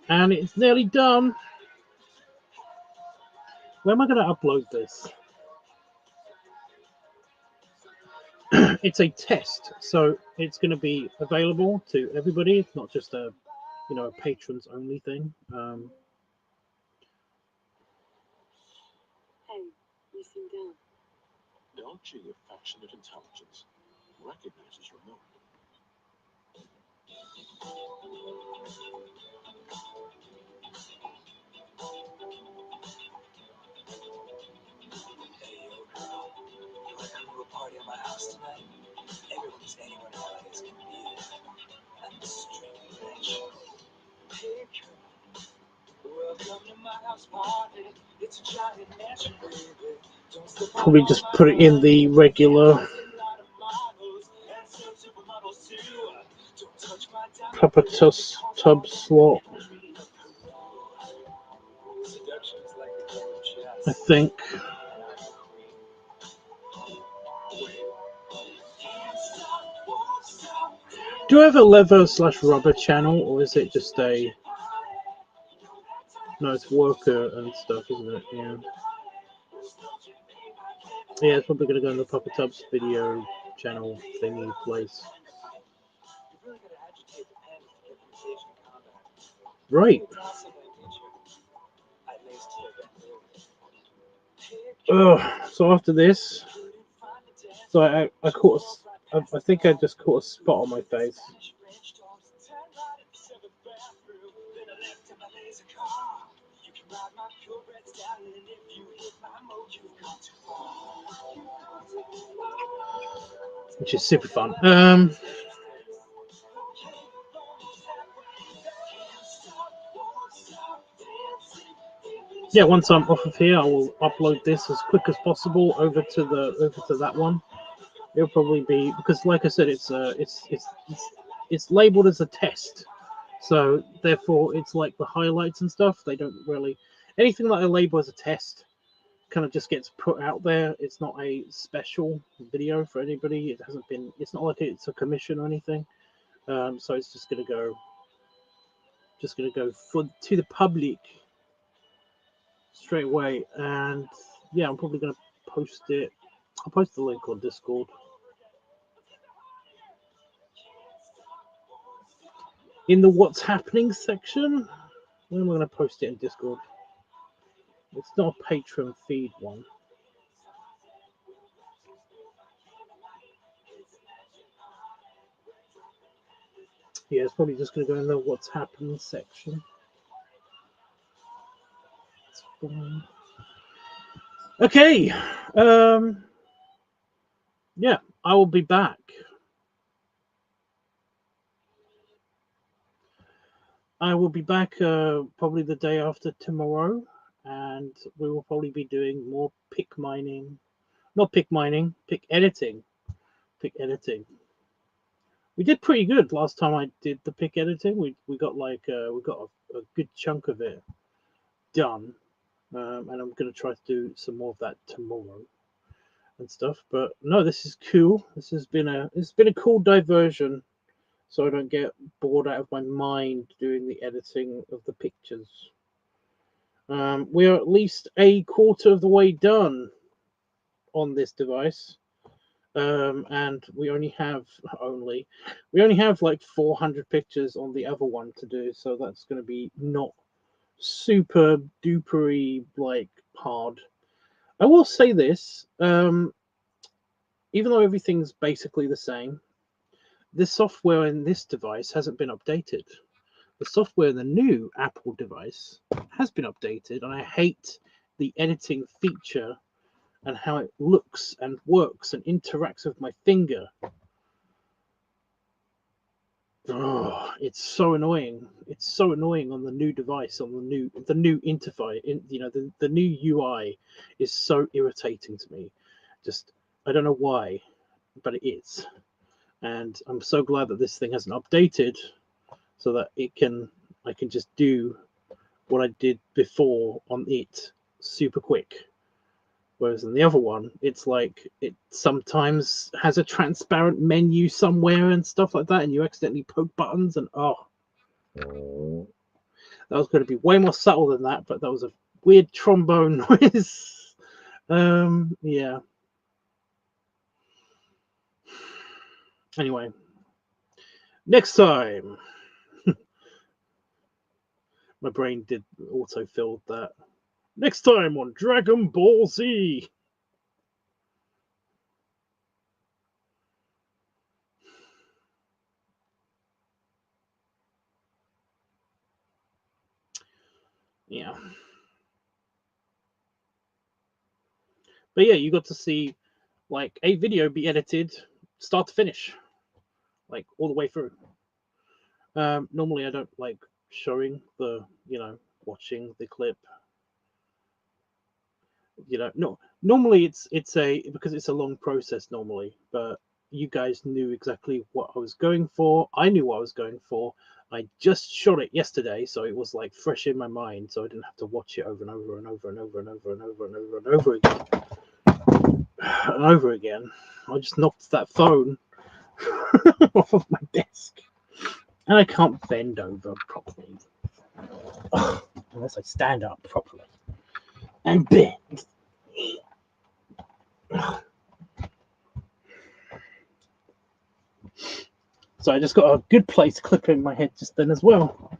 And it's nearly done. Where am I going to upload this? It's a test, so it's going to be available to everybody. It's not just a patrons only thing. Hey, you seem down. Dog G affectionate intelligence recognizes your mood. Hey, yo, girl. You wanna come to a party at my house tonight? Everyone's anyone nowadays can be a strange. Hey, girl. Welcome to my house party. It's a giant mansion, baby. Don't step on Probably just put it in the regular Papa Tub slot. I think. Do I have a leather/rubber channel, or is it just a? No, it's worker and stuff, isn't it? Yeah. Yeah, it's probably gonna go in the Papa Tubs video channel thingy place. Right. So after this, so I caught. I think I just caught a spot on my face. Which is super fun. Yeah, once I'm off of here, I will upload this as quick as possible over to that one. It'll probably be, because, like I said, it's labeled as a test, so therefore it's like the highlights and stuff. They don't really, anything that I label as a test kind of just gets put out there. It's not a special video for anybody. It hasn't been. It's not like it's a commission or anything. So it's just gonna go to the public straight away. And yeah, I'm probably gonna post it. I'll post the link on Discord. In the what's happening section. When am I going to post it in Discord? It's not a Patreon feed one. Yeah, it's probably just going to go in the what's happened section. Okay. Yeah, I will be back. I will be back probably the day after tomorrow, and we will probably be doing more pick mining. Not pick mining, pick editing. Pick editing. We did pretty good last time I did the pick editing. We got like we got a good chunk of it done, and I'm gonna try to do some more of that tomorrow and stuff. But no, this is cool. This has been a cool diversion, so I don't get bored out of my mind doing the editing of the pictures. We are at least a quarter of the way done on this device. And we only have like 400 pictures on the other one to do, so that's going to be not super dupery like hard. I will say this, even though everything's basically the same, the software in this device hasn't been updated. The software in the new Apple device has been updated, and I hate the editing feature and how it looks and works and interacts with my finger. Oh, it's so annoying. It's so annoying on the new device, on the new interface. The new UI is so irritating to me. Just, I don't know why, but it is. And I'm so glad that this thing hasn't updated, so that I can just do what I did before on it super quick. Whereas in the other one, it's like it sometimes has a transparent menu somewhere and stuff like that, and you accidentally poke buttons, and that was going to be way more subtle than that, but that was a weird trombone noise. Yeah. Anyway, next time. My brain did auto-filled that. Next time on Dragon Ball Z. Yeah. But yeah, you got to see like a video be edited start to finish, like all the way through. Normally I don't like showing the, watching the clip. No, normally it's because it's a long process normally, but you guys knew exactly what I was going for. I knew what I was going for. I just shot it yesterday, so it was like fresh in my mind, so I didn't have to watch it over and over and over and over and over and over and over and over again. And over again. I just knocked that phone off of my desk. And I can't bend over properly. Unless I stand up properly. And bend. So I just got a good place clip in my head just then as well.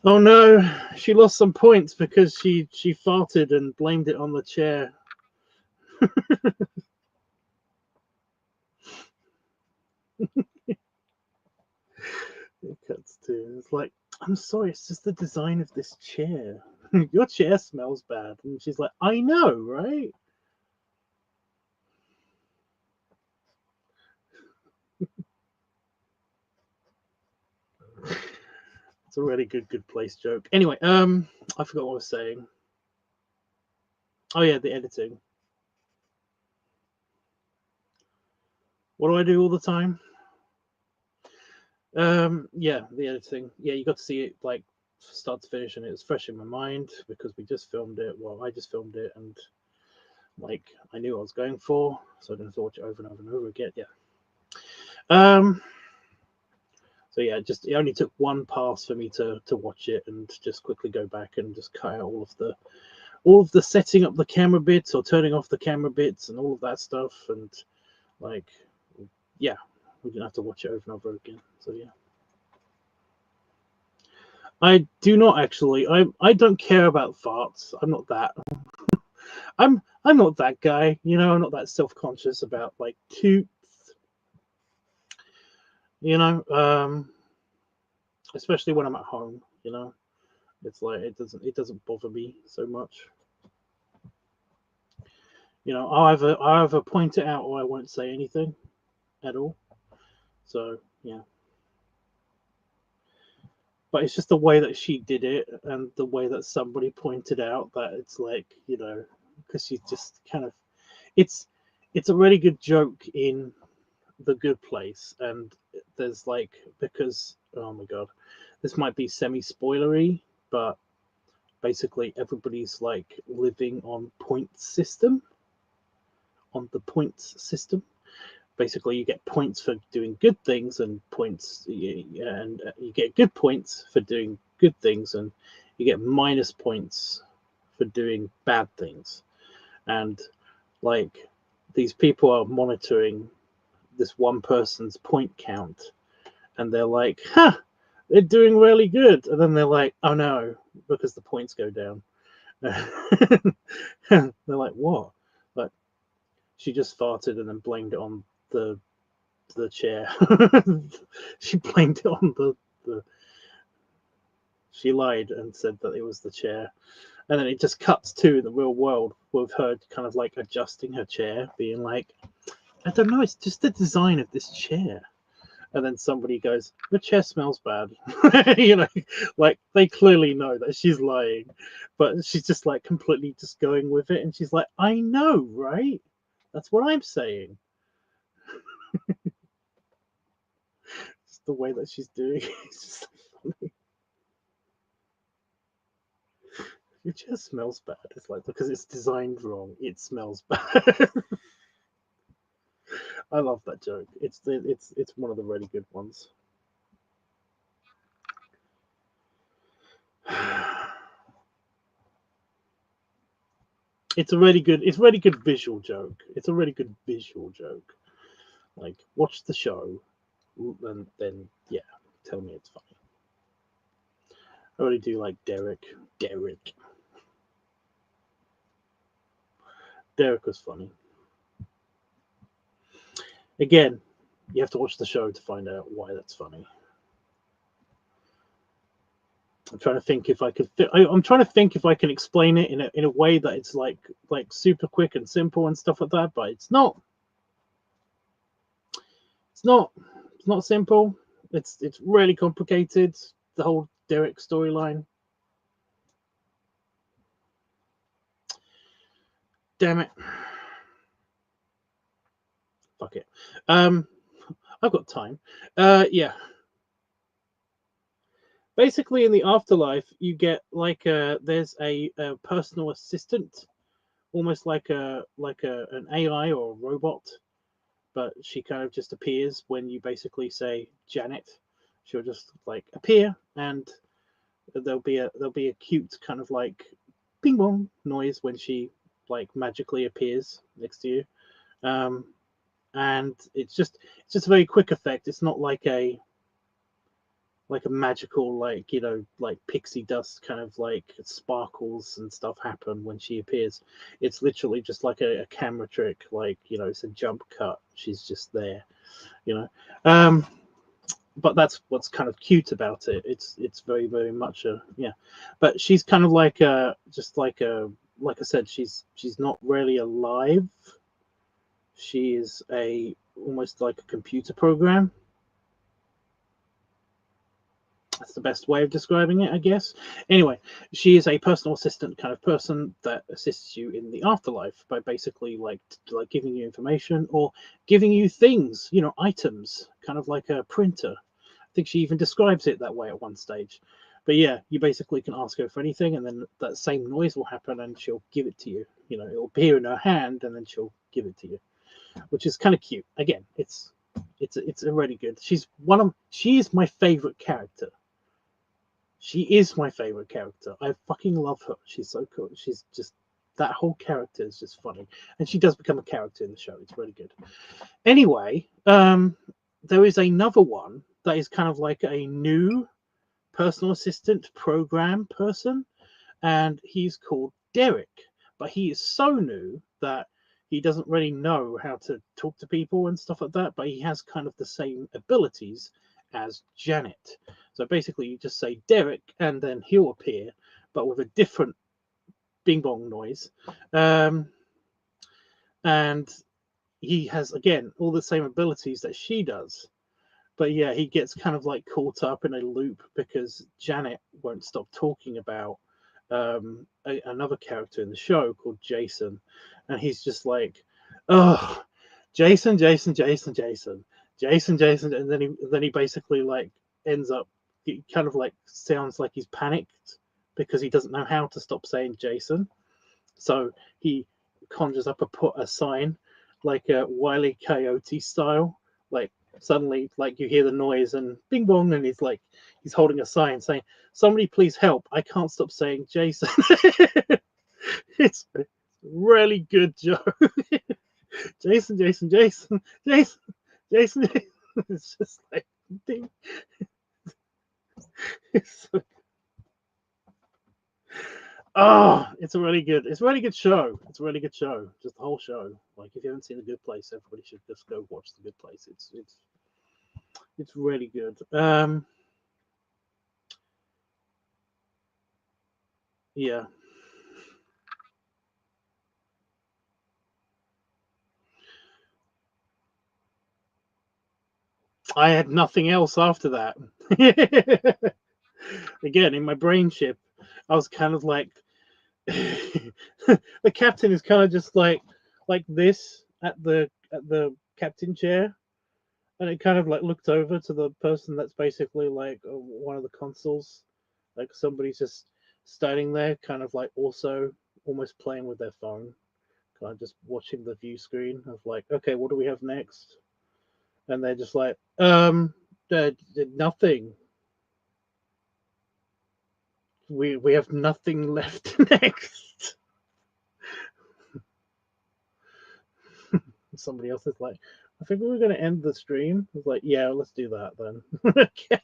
Oh no, she lost some points because she farted and blamed it on the chair. It cuts to, it's like, I'm sorry, it's just the design of this chair. Your chair smells bad. And she's like, I know, right? It's a really good place joke. Anyway, I forgot what I was saying. Oh yeah, the editing. What do I do all the time? Yeah, the editing. Yeah, you got to see it like start to finish, and it was fresh in my mind because we just filmed it. Well, I just filmed it, and like I knew what I was going for, so I didn't have to watch it over and over and over again. Yeah. So yeah, it only took one pass for me to watch it and just quickly go back and just cut out all of the setting up the camera bits or turning off the camera bits and all of that stuff, and like, yeah, we didn't have to watch it over and over again. So yeah. I do not actually. I don't care about farts. I'm not that. I'm not that guy. You know, I'm not that self-conscious about like toots. You know, especially when I'm at home. You know, it's like it doesn't bother me so much. You know, I'll either point it out or I won't say anything at all. So yeah. But it's just the way that she did it and the way that somebody pointed out that it's like, you know, because she's just kind of it's it's a really good joke in The Good Place, and there's like, because oh my god, this might be semi spoilery, but basically everybody's like living on the points system. Basically, you get points for doing good things, and you get good points for doing good things, and you get minus points for doing bad things. And like, these people are monitoring this one person's point count, and they're like, "Huh, they're doing really good," and then they're like, "Oh no," because the points go down. They're like, "What?" But she just farted and then blamed it on the chair. She blamed it on the. She lied and said that it was the chair, and then it just cuts to the real world with her kind of like adjusting her chair, being like, "I don't know, it's just the design of this chair." And then somebody goes, "The chair smells bad." You know, like they clearly know that she's lying, but she's just like completely just going with it, and she's like, "I know, right? That's what I'm saying." Just the way that she's doing it, it's just so funny. Your chair smells bad. It's like, because it's designed wrong, it smells bad. I love that joke. It's one of the really good ones. It's a really good visual joke. It's a really good visual joke. Like, watch the show, and then yeah, tell me it's funny. I really do like Derek. Derek. Derek was funny. Again, you have to watch the show to find out why that's funny. I'm trying to think if I could. I'm trying to think if I can explain it in a way that it's like super quick and simple and stuff like that. But it's not. It's not. It's not simple. It's really complicated. The whole Derek storyline. Damn it. Fuck it. I've got time. Yeah. Basically, in the afterlife, you get like there's a personal assistant, almost like an AI or a robot, but she kind of just appears when you basically say Janet. She'll just like appear, and there'll be a cute kind of like ping pong noise when she like magically appears next to you. Um, and it's just a very quick effect. It's not like a magical, like, you know, like pixie dust kind of like sparkles and stuff happen when she appears. It's literally just like a camera trick, like, you know, it's a jump cut, she's just there, you know. But that's what's kind of cute about it. It's very, very much a, yeah. But she's kind of like just like I said, she's not really alive. She is a almost like a computer program. That's the best way of describing it, I guess. Anyway, she is a personal assistant kind of person that assists you in the afterlife by basically like giving you information or giving you things, you know, items, kind of like a printer. I think she even describes it that way at one stage. But yeah, you basically can ask her for anything, and then that same noise will happen, and she'll give it to you. You know, it'll appear in her hand, and then she'll give it to you, which is kind of cute. Again, it's a really good. She is my favorite character. She is my favorite character. I fucking love her. She's so cool. She's just, that whole character is just funny, and she does become a character in the show. It's really good. Anyway, there is another one that is kind of like a new personal assistant program person, and he's called Derek. But he is so new that he doesn't really know how to talk to people and stuff like that, but he has kind of the same abilities as Janet. So basically, you just say Derek, and then he'll appear, but with a different bing bong noise. And he has, again, all the same abilities that she does. But yeah, he gets kind of like caught up in a loop because Janet won't stop talking about another character in the show called Jason, and he's just like, oh, Jason, Jason, Jason, Jason, Jason, Jason, and then he basically like ends up, he kind of like sounds like he's panicked because he doesn't know how to stop saying Jason, so he conjures up a sign like a Wile E. Coyote style, like suddenly like you hear the noise and bing bong, and he's holding a sign saying, somebody please help, I can't stop saying Jason. It's a really good joke. Jason, Jason, Jason, Jason, Jason. It's just like ding. It's so, oh, it's a really good show. It's a really good show. Just the whole show. Like if you haven't seen The Good Place, everybody should just go watch The Good Place. It's really good. Yeah. I had nothing else after that. Again, in my brain chip, I was kind of like the captain is kind of just like this at the captain chair, and it kind of like looked over to the person that's basically like one of the consuls, like somebody's just standing there, kind of like also almost playing with their phone, kind of just watching the view screen of like, okay, what do we have next? And they're just like, nothing. We have nothing left next. Somebody else is like, I think we were going to end the stream. I was like, yeah, let's do that then. Okay.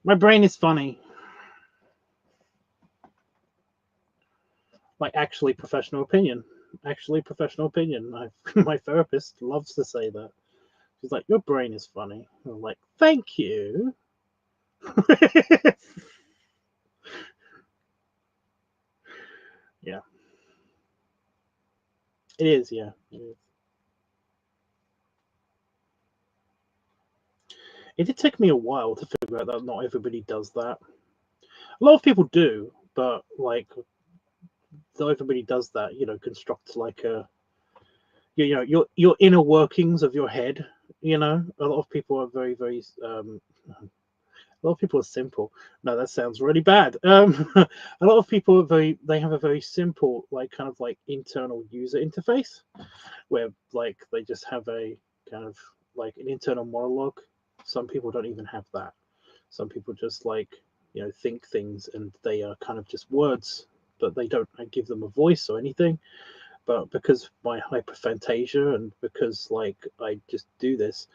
My brain is funny. Like, actually, professional opinion. Actually, professional opinion. My therapist loves to say that. She's like, your brain is funny. I'm like, thank you. Yeah. It is, yeah. It is. It did take me a while to figure out that not everybody does that. A lot of people do, but like not everybody does that. You know, construct like a your inner workings of your head. You know, a lot of people are very a lot of people are simple. No, that sounds really bad. A lot of people are they have a very simple like kind of like internal user interface where like they just have a kind of like an internal monologue. Some people don't even have that. Some people just like think things and they are kind of just words, but they don't give them a voice or anything. But because my hyperphantasia and because like I just do this,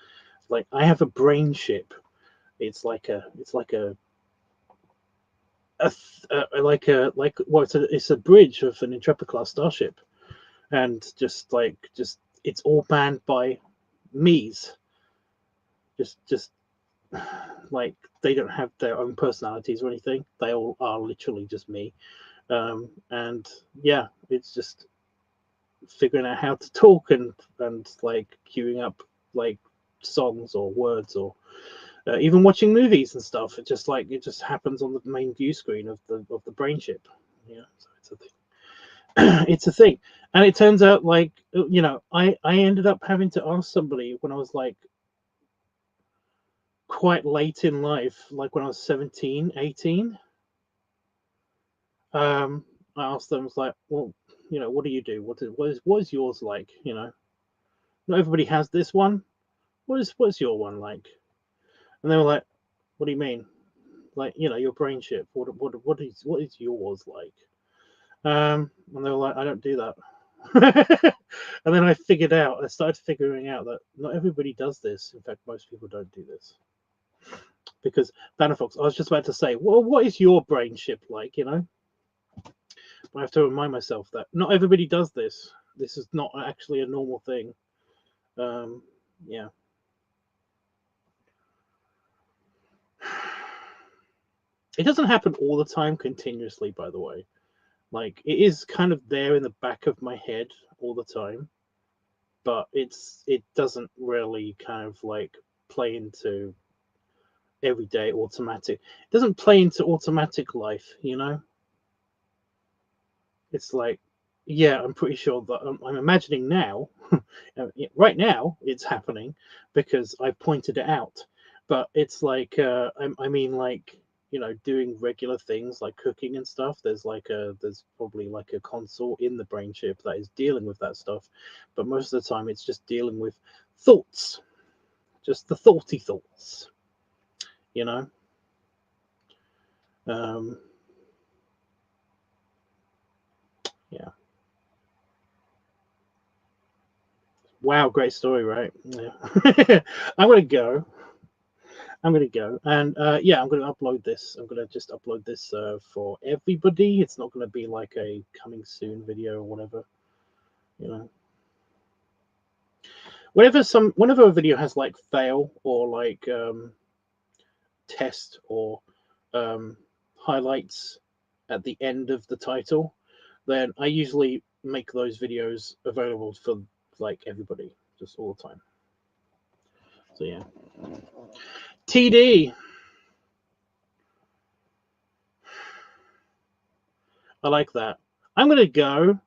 like I have a brain chip. It's like a well, it's a bridge of an Intrepid class starship, and just it's all manned by me's. Just like they don't have their own personalities or anything. They all are literally just me. And yeah, it's just figuring out how to talk and like queuing up like songs or words or even watching movies and stuff. It just happens on the main view screen of the brain chip. Yeah, so it's a thing. It's a thing, and it turns out like I ended up having to ask somebody when I was like quite late in life, like when I was 17, 18. I asked them, I was like, well, what do you do? What is yours like? Not everybody has this one. What's your one like? And they were like, what do you mean? Like, your brain chip. What is yours like? And they were like, I don't do that. And then I started figuring out that not everybody does this. In fact, most people don't do this. Because, Bannerfox, I was just about to say, well, what is your brain chip like, you know? I have to remind myself that not everybody does this. This is not actually a normal thing. Yeah. It doesn't happen all the time continuously, by the way. Like, it is kind of there in the back of my head all the time, but it doesn't really kind of like play into everyday automatic. It doesn't play into automatic life, you know? It's like, yeah, I'm pretty sure that I'm imagining now, right now, it's happening because I pointed it out. But it's like, I mean, like, you know, doing regular things like cooking and stuff. There's probably like a console in the brain chip that is dealing with that stuff. But most of the time, it's just dealing with thoughts, just the thoughty thoughts, you know. Yeah. Wow, great story, right? Yeah. I'm gonna go. And yeah, I'm gonna upload this. I'm gonna just upload this for everybody. It's not gonna be like a coming soon video or whatever, you know. Whenever a video has like fail or like test or highlights at the end of the title, then I usually make those videos available for like everybody, just all the time. So yeah. TD. I like that. I'm gonna go,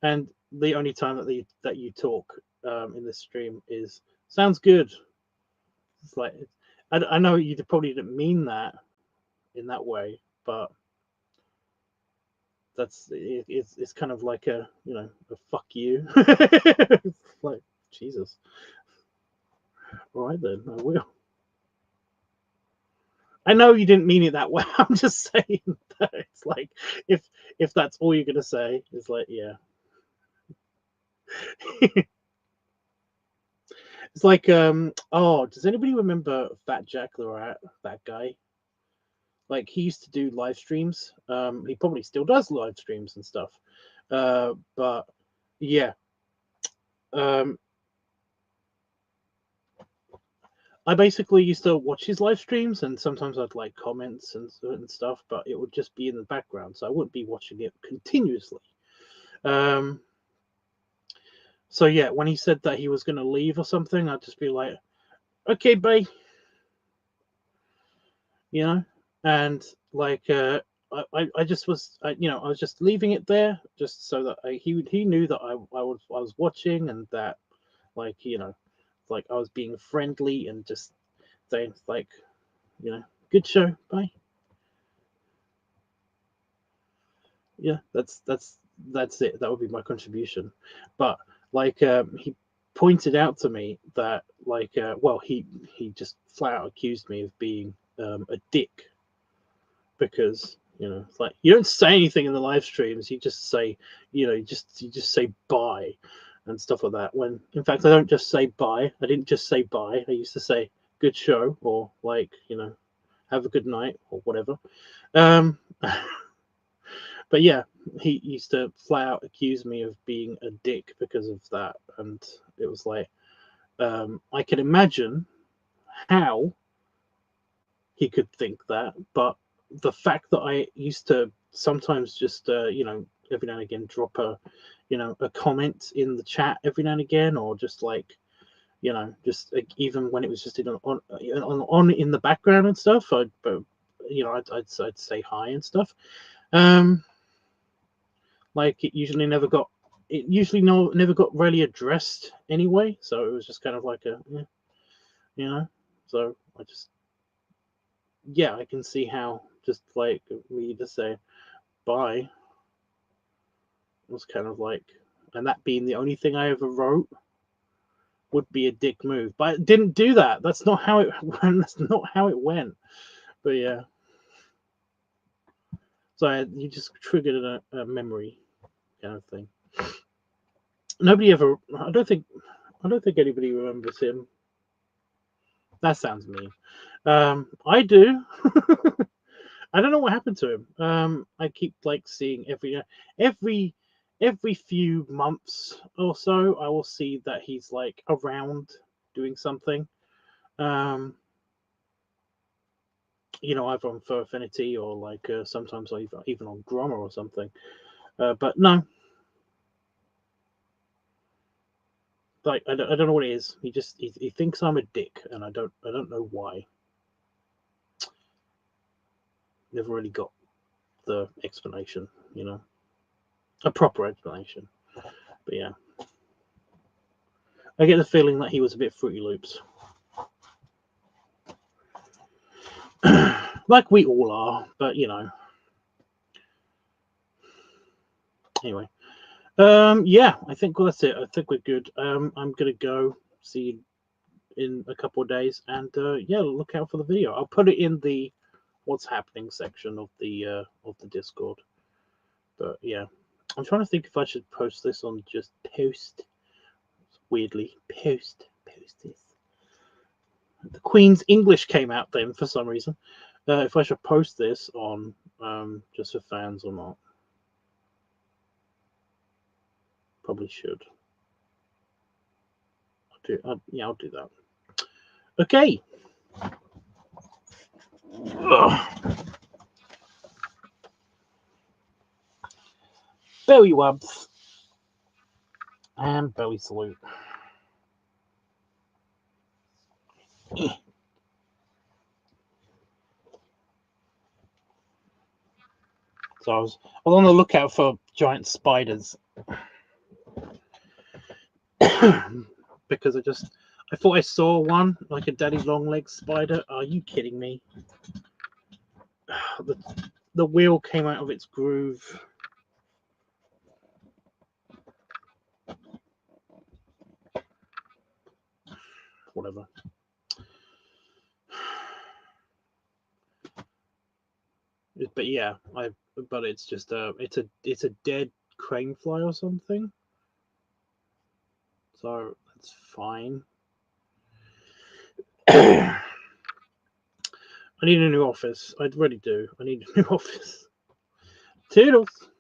and the only time that you talk in this stream is sounds good. It's like I know you probably didn't mean that in that way, but it's kind of like a, you know, a fuck you. It's like, Jesus. All right then, I will. I know you didn't mean it that way. I'm just saying that it's like if that's all you're gonna say, it's like, yeah. It's like, oh, does anybody remember Fat Jack the Rat? That guy? Like, he used to do live streams. He probably still does live streams and stuff. But yeah. I basically used to watch his live streams, and sometimes I'd like comments and stuff, but it would just be in the background, so I wouldn't be watching it continuously. So yeah, when he said that he was going to leave or something, I'd just be like, okay, bye. You know, and like I just was, you know, I was just leaving it there just so that he knew that I was watching, and that, like, you know, like I was being friendly and just saying like, you know, good show, bye. Yeah, that's it. That would be my contribution. But like, he pointed out to me that like, well, he just flat out accused me of being a dick, because, you know, it's like, you don't say anything in the live streams. You just say, you know, you just say bye and stuff like that. When in fact I don't just say bye. I didn't just say bye. I used to say good show, or like, you know, have a good night or whatever. But yeah, he used to flat out accuse me of being a dick because of that, and it was like, I can imagine how he could think that, but the fact that I used to sometimes just, you know, every now and again drop a, you know, a comment in the chat every now and again, or just like, you know, just like, even when it was just on in the background and stuff, I'd you know, I'd say hi and stuff. Like, it usually never got really addressed anyway, so it was just kind of like a, yeah, you know. So I just, yeah, I can see how just like me to say bye was kind of like, and that being the only thing I ever wrote would be a dick move, but I didn't do that. That's not how it went. That's not how it went. But yeah, so you just triggered a memory kind of thing. Nobody ever. I don't think anybody remembers him. That sounds mean. I do. I don't know what happened to him. I keep like seeing every few months or so, I will see that he's like around doing something. You know, either on Fur Affinity or like sometimes even on Drummer or something. But no, like I don't know what it is. He thinks I'm a dick, and I don't know why. Never really got the explanation, you know, a proper explanation. But yeah, I get the feeling that he was a bit Fruity Loops. Like we all are, but you know. Anyway, yeah, I think that's it. I think we're good. I'm gonna go see you in a couple of days, and yeah, look out for the video. I'll put it in the what's happening section of the Discord. But yeah, I'm trying to think if I should post this on just post. Weirdly, post this. The Queen's English came out then for some reason. If I should post this on just for fans or not. Probably should. I'll do that. Okay. Ugh. Belly wubs and belly salute. So I was on the lookout for giant spiders because I thought I saw one, like a daddy long leg spider. Are you kidding me? The wheel came out of its groove. Whatever. But yeah, but it's just it's a dead crane fly or something. So that's fine. I need a new office. I really do. I need a new office. Toodles.